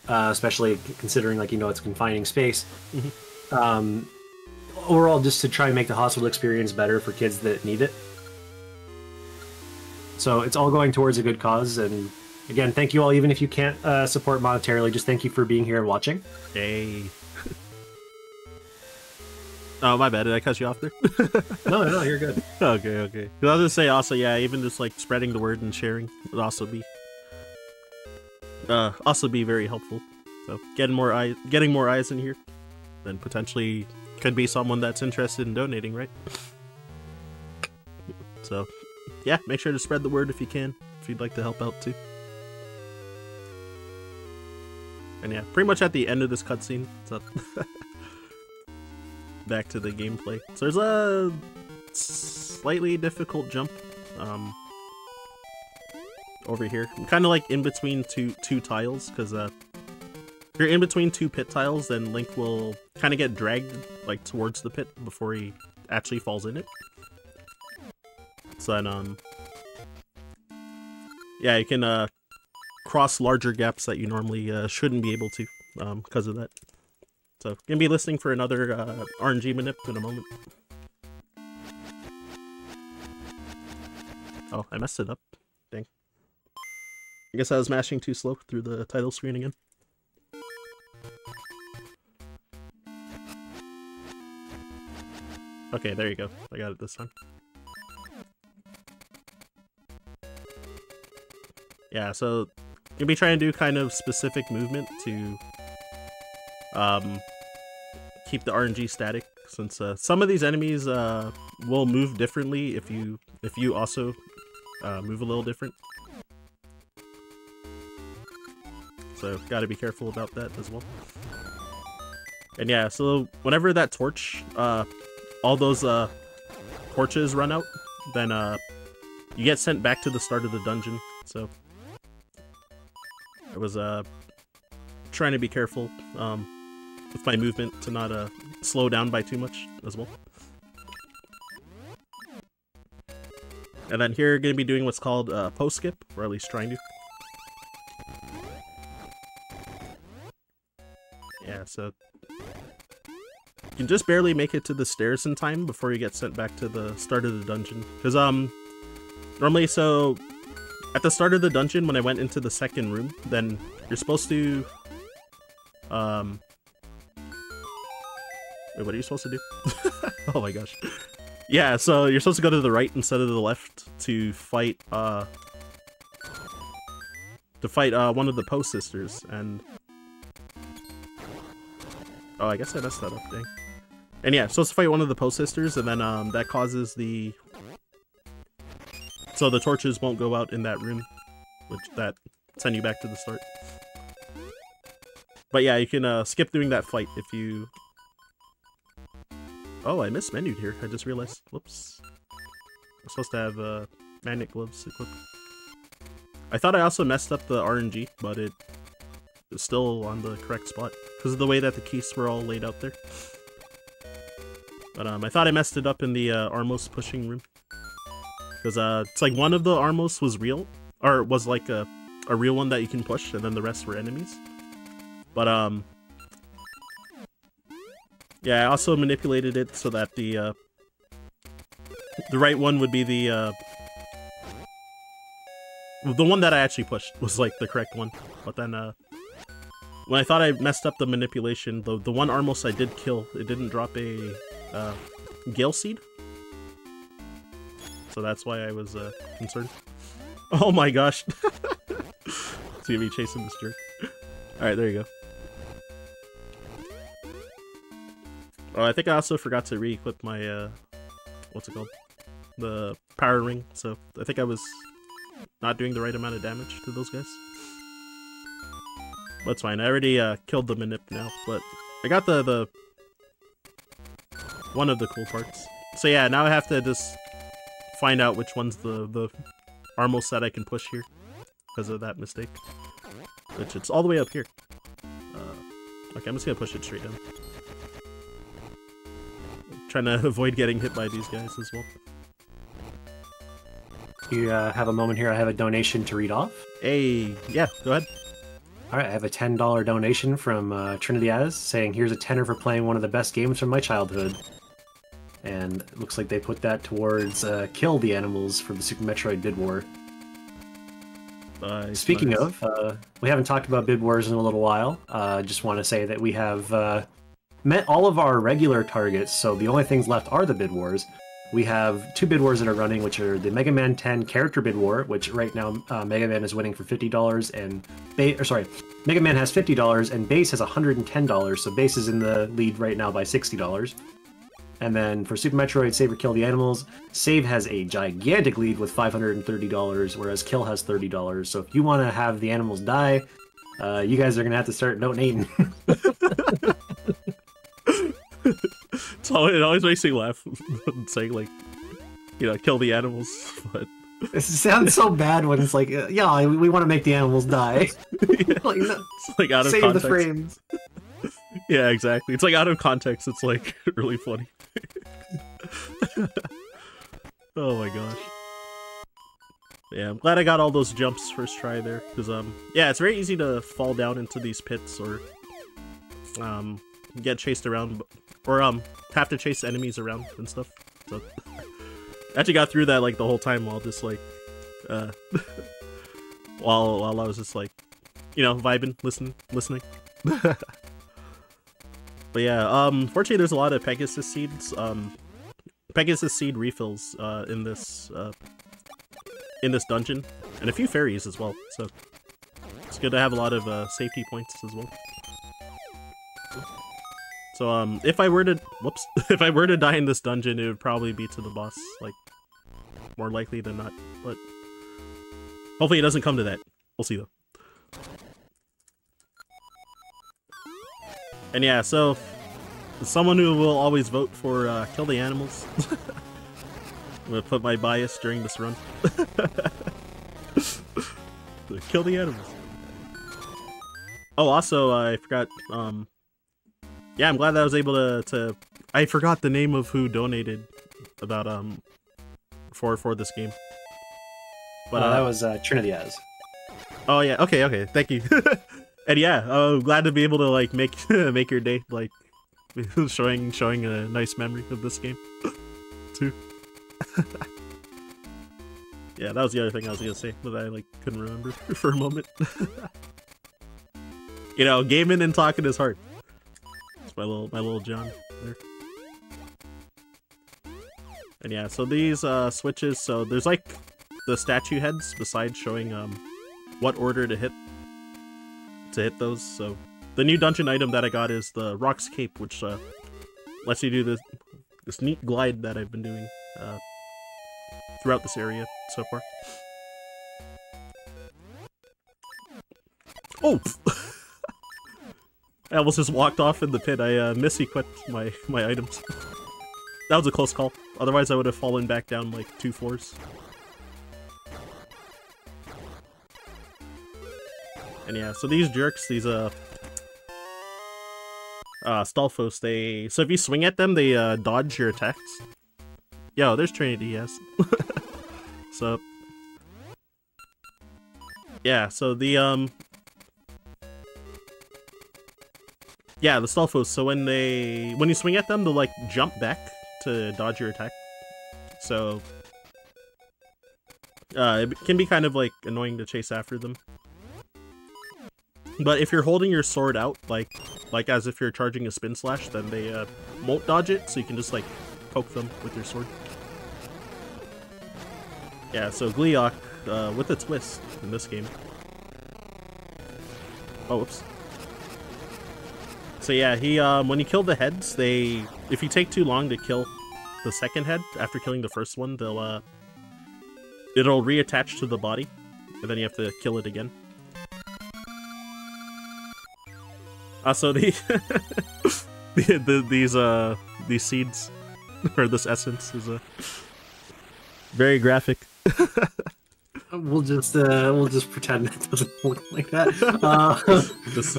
especially considering, like, you know, it's a confining space. Mm-hmm. overall, just to try and make the hospital experience better for kids that need it. So it's all going towards a good cause, and again, thank you all, even if you can't support monetarily, just thank you for being here and watching. Yay. Oh, my bad. Did I cut you off there? No, you're good. Okay. I was gonna say also, yeah, even just like spreading the word and sharing would also be very helpful. So getting more eyes in here, then potentially could be someone that's interested in donating, right? So yeah, make sure to spread the word if you can, if you'd like to help out too. And yeah, pretty much at the end of this cutscene, so back to the gameplay. So there's a slightly difficult jump over here. I'm kind of like in between two tiles, because if you're in between two pit tiles, then Link will kind of get dragged like towards the pit before he actually falls in it. So then, yeah, you can cross larger gaps that you normally shouldn't be able to because of that. So, gonna be listening for another RNG manip in a moment. Oh, I messed it up. Dang. I guess I was mashing too slow through the title screen again. Okay, there you go. I got it this time. Yeah, so you'll be trying to do kind of specific movement to keep the RNG static, since some of these enemies will move differently if you also move a little different. So gotta be careful about that as well. And yeah, so whenever that torch, all those torches run out, then you get sent back to the start of the dungeon. So I was trying to be careful with my movement to not slow down by too much as well. And then here, going to be doing what's called post skip, or at least trying to. Yeah, so you can just barely make it to the stairs in time before you get sent back to the start of the dungeon. Because normally, so at the start of the dungeon, when I went into the second room, then you're supposed to wait, what are you supposed to do? Oh my gosh. Yeah, so you're supposed to go to the right instead of the left to fight one of the Post Sisters, and oh, I guess I messed that up, dang. And yeah, supposed to fight one of the Post Sisters, and then that causes so the torches won't go out in that room, which that send you back to the start. But yeah, you can skip doing that fight if you... Oh, I mismenued here. I just realized. Whoops. I'm supposed to have magnet gloves equipped. I thought I also messed up the RNG, but it is still on the correct spot because of the way that the keys were all laid out there. But I thought I messed it up in the Armos pushing room, because it's like one of the Armos was real, or was like a real one that you can push, and then the rest were enemies. But yeah, I also manipulated it so that the right one would be the one that I actually pushed was like the correct one. But then when I thought I messed up the manipulation, the one Armos I did kill, it didn't drop a Gale Seed. So that's why I was concerned. Oh my gosh. It's gonna be chasing this jerk. Alright, there you go. Oh, I think I also forgot to re-equip my, what's it called? The power ring, so I think I was not doing the right amount of damage to those guys. But it's fine, I already killed the Manip now, but I got the one of the cool parts. So yeah, now I have to just find out which one's the Armos that I can push here, because of that mistake. Which, it's all the way up here. Okay, I'm just gonna push it straight down. Trying to avoid getting hit by these guys as well. You have a moment here. I have a donation to read off. Hey, yeah, go ahead. Alright, I have a $10 donation from Trinity Az saying, here's a tenner for playing one of the best games from my childhood. and it looks like they put that towards kill the animals for the Super Metroid Bid War. Speaking of, we haven't talked about Bid Wars in a little while. Just want to say that we have met all of our regular targets, so the only things left are the Bid Wars. We have 2 Bid Wars that are running, which are the Mega Man 10 Character Bid War, which right now Mega Man is winning for $50, and Mega Man has $50 and Base has $110, so Base is in the lead right now by $60. And then for Super Metroid Save or Kill the Animals, Save has a gigantic lead with $530, whereas Kill has $30. So if you want to have the animals die, you guys are going to have to start donating. So it always makes me laugh saying, like, you know, kill the animals, but... It sounds so bad when it's like, yeah, we want to make the animals die. Yeah. Like, no, it's like out of save context. The frames. Yeah, exactly. It's like out of context, it's like really funny. Oh my gosh. Yeah, I'm glad I got all those jumps first try there, because, yeah, it's very easy to fall down into these pits, or, get chased around, or, have to chase enemies around and stuff, so... I actually got through that, like, the whole time while just, like, while I was just, like, you know, vibing, listening. But yeah, fortunately there's a lot of Pegasus seeds, Pegasus seed refills, in this dungeon, and a few fairies as well, so it's good to have a lot of, safety points as well. So, if I were to die in this dungeon, it would probably be to the boss, like, more likely than not, but hopefully it doesn't come to that. We'll see, though. And yeah, so, someone who will always vote for, kill the animals. I'm gonna put my bias during this run. Kill the animals. Oh, also, I forgot, yeah, I'm glad that I was able to... I forgot the name of who donated about, for this game. But that was Trinidad. Oh yeah, okay, thank you. And yeah, glad to be able to like make your day, like showing a nice memory of this game too. Yeah, that was the other thing I was gonna say that I like couldn't remember for a moment. You know, gaming and talking is hard. It's my little John there. And yeah, so these switches, so there's like the statue heads besides showing what order to hit those. So the new dungeon item that I got is the Rock's Cape, which lets you do this neat glide that I've been doing throughout this area so far. Oh! I almost just walked off in the pit. I mis-equipped my items. That was a close call. Otherwise I would have fallen back down like 2 floors. And yeah, so these jerks, these Stalfos, so if you swing at them, they dodge your attacks. Yo, there's Trinity, yes. So yeah, so the yeah, the Stalfos, so when you swing at them, they'll like jump back to dodge your attack. So it can be kind of like annoying to chase after them. But if you're holding your sword out, like as if you're charging a spin slash, then they won't dodge it, so you can just like poke them with your sword. Yeah, so Gleeok, with a twist in this game. Oh, whoops. So yeah, he when you kill the heads, if you take too long to kill the second head after killing the first one, it'll reattach to the body, and then you have to kill it again. So these seeds, or this essence, is very graphic. We'll just pretend it doesn't look like that.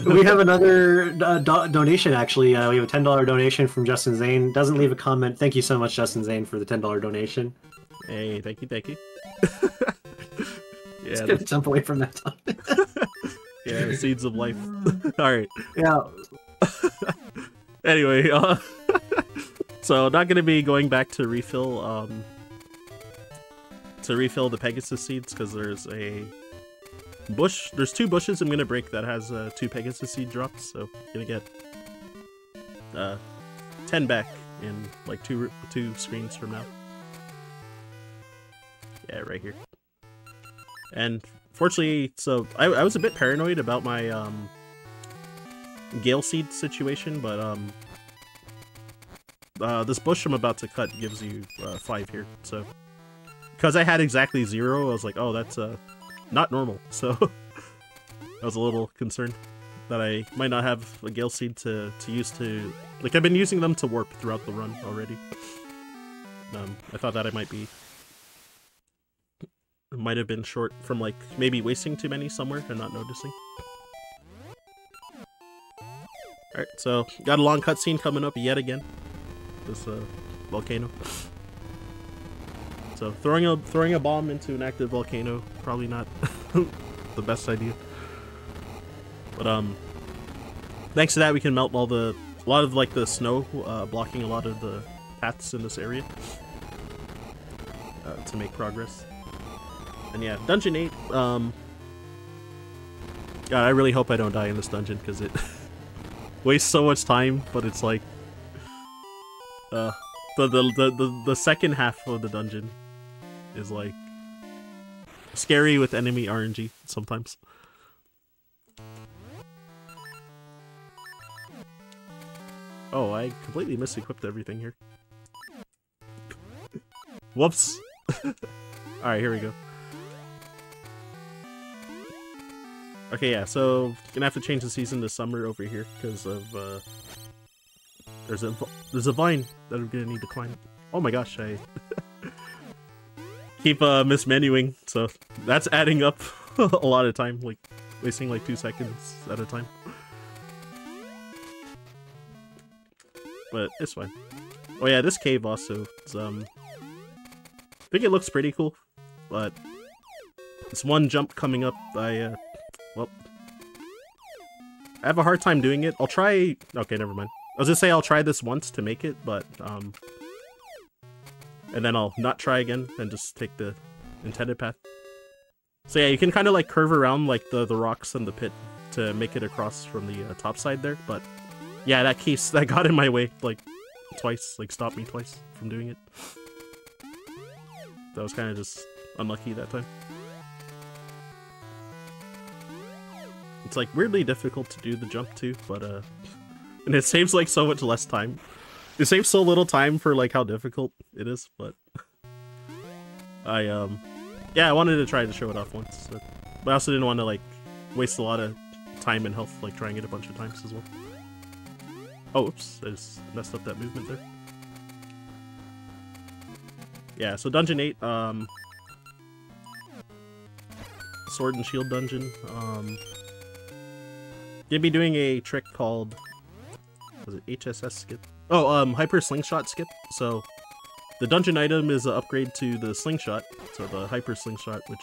We have another donation, actually. We have a $10 donation from Justin Zane. Doesn't leave a comment. Thank you so much, Justin Zane, for the $10 donation. Hey, thank you. Yeah, just gonna jump away from that topic. Yeah, the seeds of life. Alright. Yeah. Anyway, So not gonna be going back to refill the Pegasus seeds because there's a bush. There's 2 bushes I'm gonna break that has 2 Pegasus seed drops. So gonna get 10 back in like two screens from now. Yeah, right here. And fortunately, so I was a bit paranoid about my Gale Seed situation, but this bush I'm about to cut gives you 5 here. So because I had exactly 0, I was like, oh, that's not normal. So I was a little concerned that I might not have a Gale Seed to use to... Like, I've been using them to warp throughout the run already. I thought that I might have been short from, like, maybe wasting too many somewhere and not noticing. Alright, so got a long cutscene coming up yet again. This volcano. So throwing a bomb into an active volcano, probably not the best idea. But thanks to that we can melt a lot of like the snow, blocking a lot of the paths in this area to make progress. And yeah, Dungeon 8, God, I really hope I don't die in this dungeon, because it wastes so much time, but it's like, the second half of the dungeon is like, scary with enemy RNG, sometimes. Oh, I completely misequipped everything here. Whoops! Alright, here we go. Okay, yeah, so gonna have to change the season to summer over here because of there's a vine that I'm gonna need to climb. Oh my gosh, I keep mismenuing, so that's adding up a lot of time, like wasting like 2 seconds at a time. But it's fine. Oh yeah, this cave also is, I think it looks pretty cool, but it's one jump coming up. Well, I have a hard time doing it. I'll try... Okay, never mind. I was gonna say I'll try this once to make it, but, and then I'll not try again and just take the intended path. So yeah, you can kind of like curve around like the rocks and the pit to make it across from the top side there, but yeah, that case that got in my way like twice, like stopped me twice from doing it. That was kind of just unlucky that time. It's like weirdly difficult to do the jump too, but and it saves like so much less time. It saves so little time for like how difficult it is, but yeah, I wanted to try to show it off once, but I also didn't want to like waste a lot of time and health like trying it a bunch of times as well. Oh, oops, I just messed up that movement there. Yeah, so Dungeon 8, Sword and Shield Dungeon, gonna be doing a trick called, was it HSS skip? Oh, Hyper Slingshot skip. So the dungeon item is an upgrade to the slingshot, so the Hyper Slingshot, which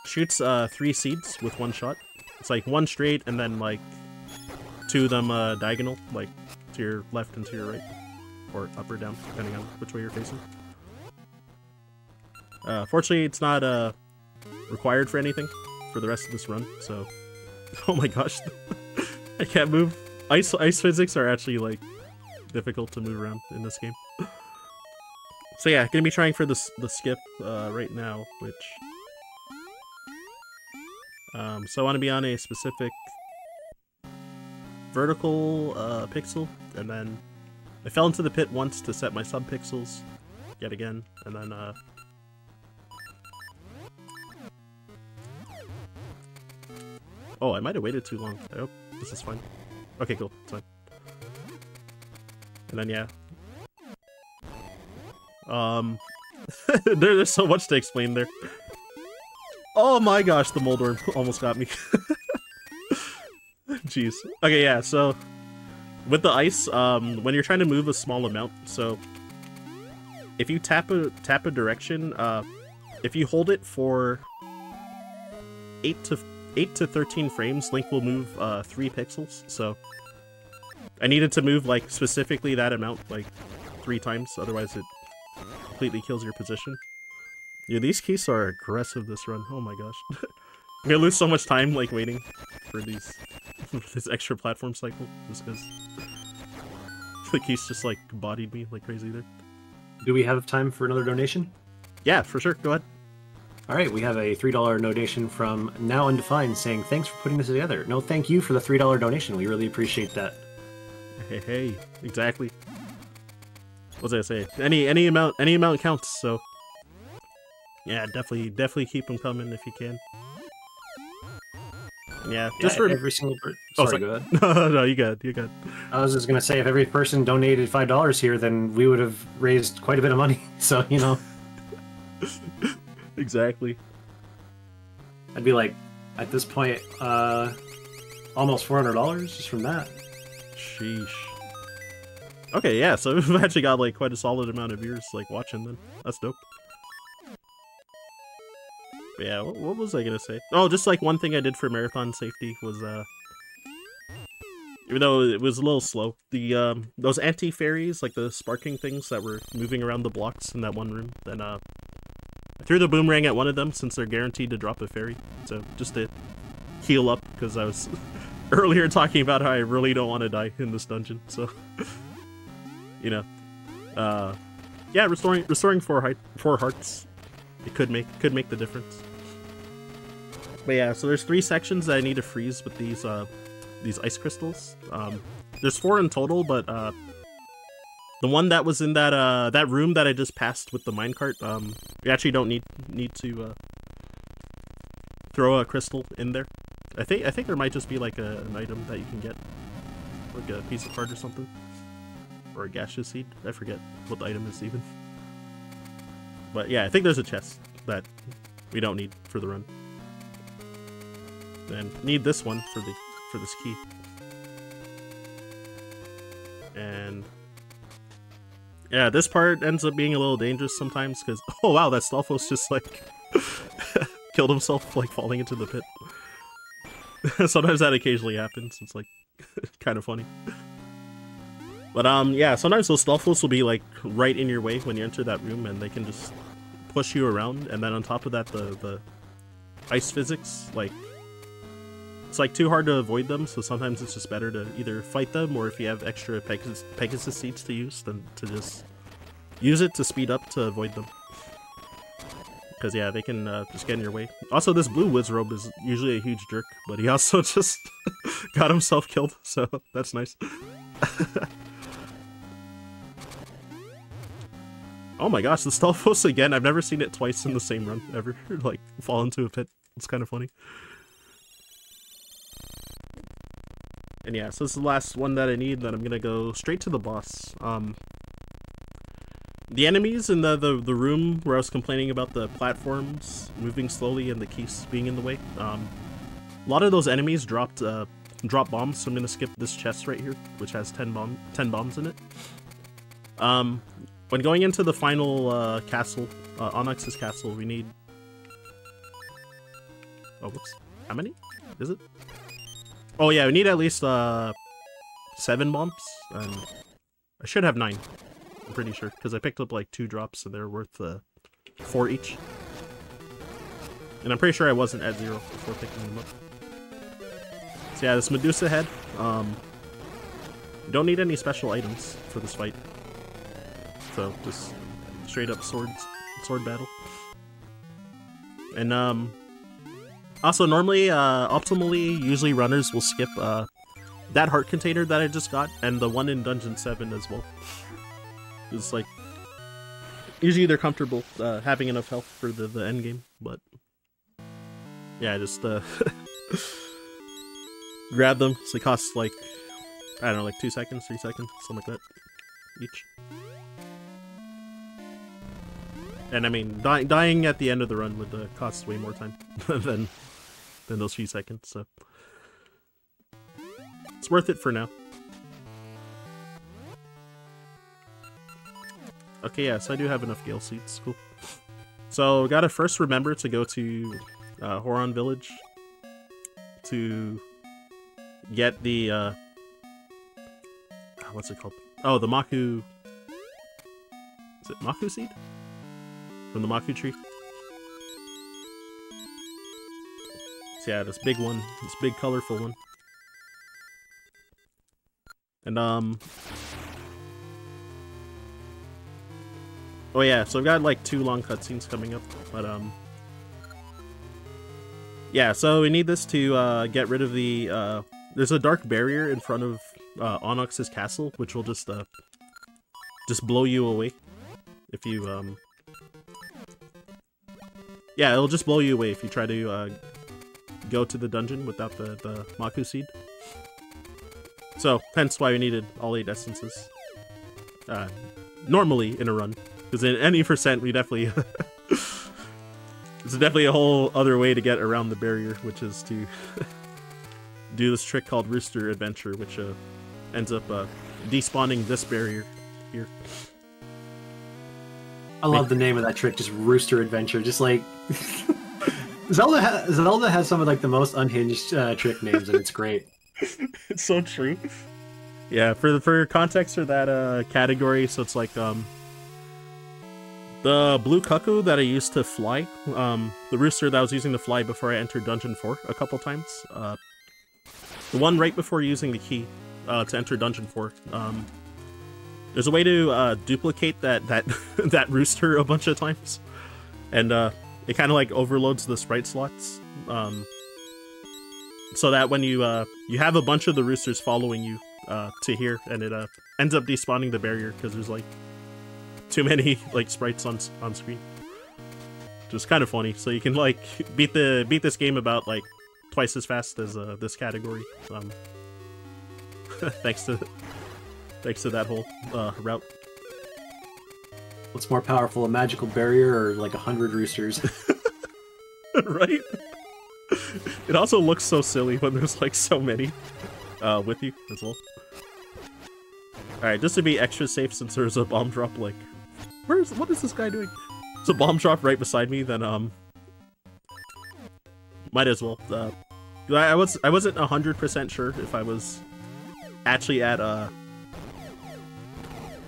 shoots 3 seeds with 1 shot. It's like 1 straight and then like 2 of them diagonal, like to your left and to your right, or up or down, depending on which way you're facing. Fortunately, it's not required for anything for the rest of this run, so... Oh my gosh, I can't move. Ice physics are actually, like, difficult to move around in this game. So yeah, gonna be trying for the skip right now, which... so I want to be on a specific vertical pixel, and then I fell into the pit once to set my sub-pixels yet again, and then oh, I might have waited too long. I hope this is fine. Okay, cool, it's fine. And then yeah. There's so much to explain there. Oh my gosh, the mold worm almost got me. Jeez. Okay, yeah, so with the ice, when you're trying to move a small amount, so if you tap a direction, if you hold it for 8 to 13 frames, Link will move 3 pixels. So I needed to move like specifically that amount, like 3 times, otherwise it completely kills your position. Yeah, these keys are aggressive this run. Oh my gosh. I'm gonna lose so much time, like, waiting for these this extra platform cycle, just because the keys just, like, bodied me like crazy there. Do we have time for another donation? Yeah, for sure. Go ahead. All right, we have a $3 donation from Now Undefined saying, thanks for putting this together. No, thank you for the $3 donation. We really appreciate that. Hey, exactly. What was I say? Any amount counts, so... Yeah, definitely keep them coming if you can. Yeah, just for every single person. Sorry, go ahead. No, you got it. I was just gonna say, if every person donated $5 here, then we would have raised quite a bit of money. So you know, exactly. I'd be like, at this point, almost $400 just from that. Sheesh. Okay, yeah. So we've actually got like quite a solid amount of viewers like watching. Then that's dope. But yeah, what was I gonna say? Oh, just like one thing I did for marathon safety was even though it was a little slow, the those anti-fairies, like the sparking things that were moving around the blocks in that one room, then I threw the boomerang at one of them since they're guaranteed to drop a fairy. So just to heal up, because I was earlier talking about how I really don't want to die in this dungeon. So you know, yeah, restoring four hearts. It could make the difference. But yeah, so there's 3 sections that I need to freeze with these ice crystals. There's 4 in total, but the one that was in that that room that I just passed with the minecart, we actually don't need to throw a crystal in there. I think there might just be like an item that you can get, like a piece of card or something, or a gaseous seed. I forget what the item is even. But yeah, I think there's a chest that we don't need for the run. And need this one for this key. And yeah, this part ends up being a little dangerous sometimes because oh wow, that Stalfos just like killed himself like falling into the pit. Sometimes that occasionally happens. It's like kind of funny. But yeah, sometimes those Stalfos will be like right in your way when you enter that room, and they can just push you around. And then on top of that, the ice physics, like it's like too hard to avoid them. So sometimes it's just better to either fight them, or if you have extra Pegasus seeds to use, then to just use it to speed up to avoid them. Because yeah, they can just get in your way. Also, this blue Wizrobe is usually a huge jerk, but he also just got himself killed, so that's nice. Oh my gosh, the Stalfos again. I've never seen it twice in the same run, ever. Like, fall into a pit. It's kind of funny. And yeah, so this is the last one that I need, then I'm gonna go straight to the boss. The enemies in the room where I was complaining about the platforms moving slowly and the keys being in the way, a lot of those enemies drop bombs, so I'm gonna skip this chest right here, which has 10 bombs in it. When going into the final castle, Onyx's castle, we need... Oh, whoops. How many? Is it? Oh yeah, we need at least 7 bombs, and I should have 9. I'm pretty sure, because I picked up like 2 drops and they're worth 4 each. And I'm pretty sure I wasn't at 0 before picking them up. So yeah, this Medusa head, you don't need any special items for this fight. So just straight up sword battle. And also normally, optimally, usually runners will skip that heart container that I just got, and the one in Dungeon 7 as well. It's like, usually they're comfortable having enough health for the end game, but yeah, just grab them. So they cost like, I don't know, like 2 seconds, 3 seconds, something like that each. And I mean, dying at the end of the run would cost way more time than those few seconds, so it's worth it for now. Okay, yeah, so I do have enough Gale Seeds, cool. So, gotta first remember to go to Horon Village to get the, what's it called? Oh, the Maku Is it Maku seed? From the Maku tree? So yeah, this big one. This big colorful one. And oh yeah, so I've got like 2 long cutscenes coming up, but yeah, so we need this to get rid of the there's a dark barrier in front of Onyx's castle, which will just blow you away if you yeah, it'll just blow you away if you try to go to the dungeon without the Maku seed. So hence why we needed all 8 essences normally in a run, because in any percent we definitely there's definitely a whole other way to get around the barrier, which is to do this trick called Rooster Adventure, which ends up despawning this barrier here. I love the name of that trick, just Rooster Adventure. Just like Zelda has some of like the most unhinged trick names, and it's great. It's so true. Yeah, for context for that category, so it's like the blue cuckoo that I used to fly, the rooster that I was using to fly before I entered Dungeon 4 a couple times, the one right before using the key to enter Dungeon 4, there's a way to duplicate that that rooster a bunch of times, and it kind of like overloads the sprite slots, so that when you have a bunch of the roosters following you to here, and it ends up despawning the barrier because there's like too many like sprites on screen. Just kind of funny. So you can like beat this game about like twice as fast as this category. Thanks to that whole route. What's more powerful, a magical barrier or like 100 roosters? Right? It also looks so silly when there's like so many with you as well. Alright, just to be extra safe, since there's a bomb drop, like what is this guy doing? There's a bomb drop right beside me, then might as well. I wasn't 100% sure if I was actually at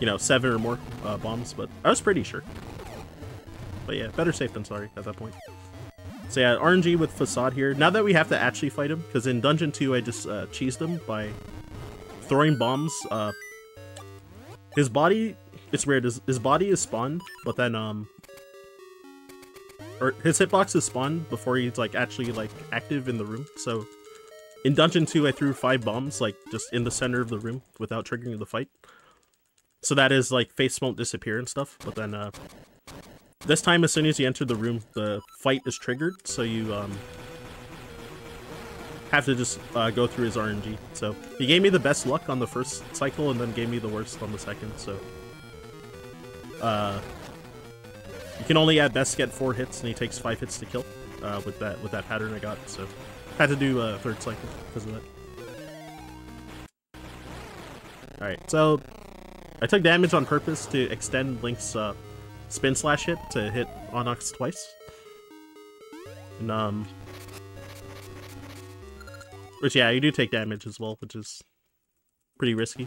7 or more bombs, but I was pretty sure. But yeah, better safe than sorry at that point. So yeah, RNG with Facade here. Now that we have to actually fight him, because in Dungeon 2 I just cheesed him by throwing bombs. His body, it's weird, his body is spawned, but then or his hitbox is spawned before he's like actually like active in the room. So in Dungeon 2 I threw 5 bombs like just in the center of the room without triggering the fight. So that is like face won't disappear and stuff, but then this time, as soon as you enter the room, the fight is triggered, so you have to just go through his RNG. So he gave me the best luck on the first cycle, and then gave me the worst on the second. So you can only at best get 4 hits, and he takes 5 hits to kill with that pattern I got. So had to do a 3rd cycle because of that. All right, so I took damage on purpose to extend Link's spin slash hit to hit Onyx twice. And which yeah, you do take damage as well, which is pretty risky.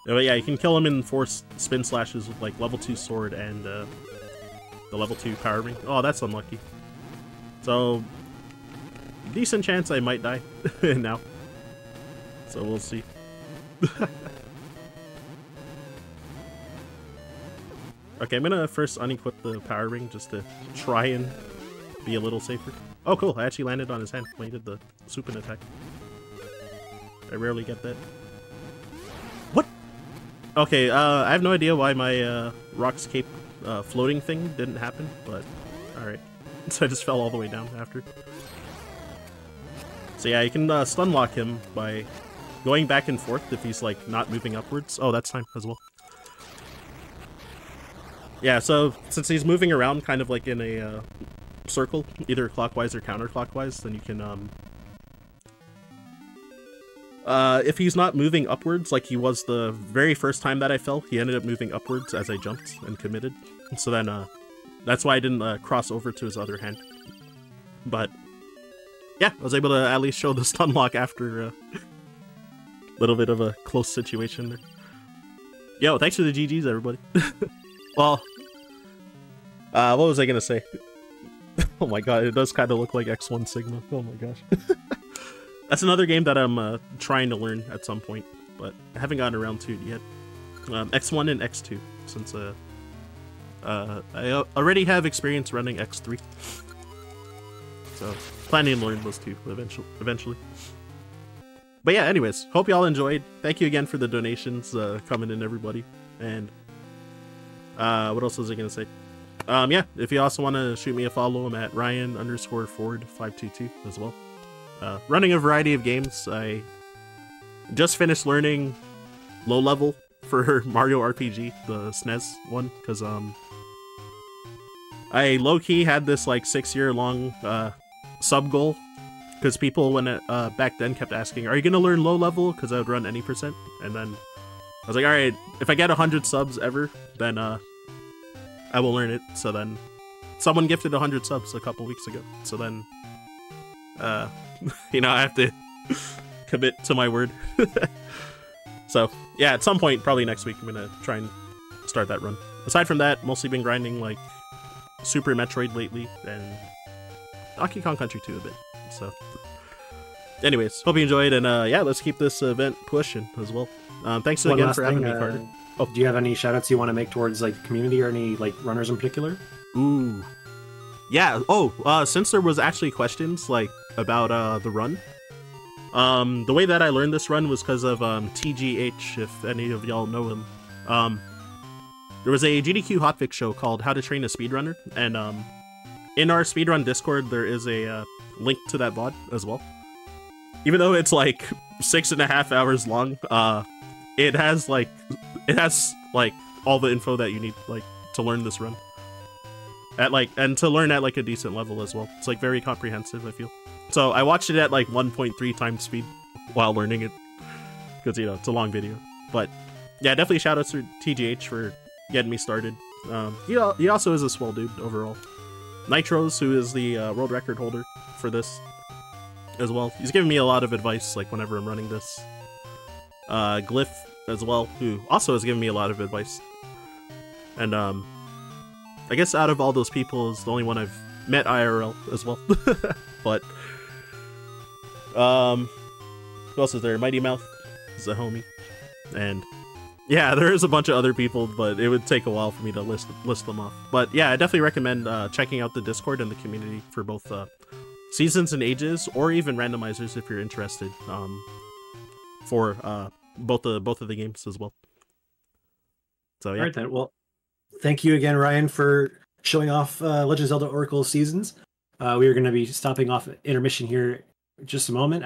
But yeah, you can kill him in 4 spin slashes with like level 2 sword and the level 2 power ring. Oh, that's unlucky. So decent chance I might die now. So we'll see. Okay, I'm gonna first unequip the power ring just to try and be a little safer. Oh cool, I actually landed on his hand when he did the swooping attack. I rarely get that. What? Okay, I have no idea why my Rock's Cape floating thing didn't happen, but alright. So I just fell all the way down after. So yeah, you can stun lock him by going back and forth if he's like not moving upwards. Oh, that's time as well. Yeah, so since he's moving around kind of like in a circle, either clockwise or counterclockwise, then you can if he's not moving upwards like he was the very first time that I fell, he ended up moving upwards as I jumped and committed. So then that's why I didn't cross over to his other hand. But yeah, I was able to at least show the stun lock after a little bit of a close situation there. Yo, thanks for the GGs, everybody. Well, what was I gonna say? Oh my god, it does kind of look like X1 Sigma. Oh my gosh. That's another game that I'm trying to learn at some point, but I haven't gotten around to it yet. X1 and X2, since I already have experience running X3. So, planning to learn those two eventually. But yeah, anyways, hope y'all enjoyed. Thank you again for the donations coming in, everybody. And what else was I gonna say? Yeah, if you also want to shoot me a follow, I'm at Ryan_Ford522 as well. Running a variety of games. I just finished learning low level for Mario RPG, the SNES one, because I low-key had this like 6-year long sub goal, because people back then kept asking, are you gonna learn low level? Because I would run any %, and then I was like, all right, if I get 100 subs ever, then I will learn it. So then someone gifted 100 subs a couple weeks ago, so then you know, I have to commit to my word. So yeah, at some point, probably next week, I'm gonna try and start that run. Aside from that, mostly been grinding like Super Metroid lately, and Donkey Kong Country 2 a bit. So anyways, hope you enjoyed, and yeah, let's keep this event pushing as well. Thanks again for having me, Carter. Oh, do you have any shoutouts you want to make towards like the community or any like runners in particular? Ooh, yeah. Oh, since there was actually questions like about the run, the way that I learned this run was because of TGH. If any of y'all know him, there was a GDQ hotfix show called How to Train a Speedrunner, and in our speedrun Discord there is a link to that VOD as well. Even though it's like 6.5 hours long, it has like all the info that you need like to learn this run and to learn at like a decent level as well. It's like very comprehensive, I feel. So I watched it at like 1.3 times speed while learning it, because you know it's a long video. But yeah, definitely shout outs to TGH for getting me started. He also is a swell dude overall. Nitros, who is the world record holder for this as well, he's giving me a lot of advice like whenever I'm running this. Glyph as well, who also has given me a lot of advice. And I guess out of all those people is the only one I've met IRL as well. But who else is there? Mighty Mouth is a homie. And yeah, there is a bunch of other people, but it would take a while for me to list them off. But yeah, I definitely recommend checking out the Discord and the community for both seasons and ages, or even randomizers if you're interested, for both of the games as well. So yeah. All right then. Well, thank you again, Ryan, for showing off Legend of Zelda Oracle Seasons. We are going to be stopping off intermission here in just a moment.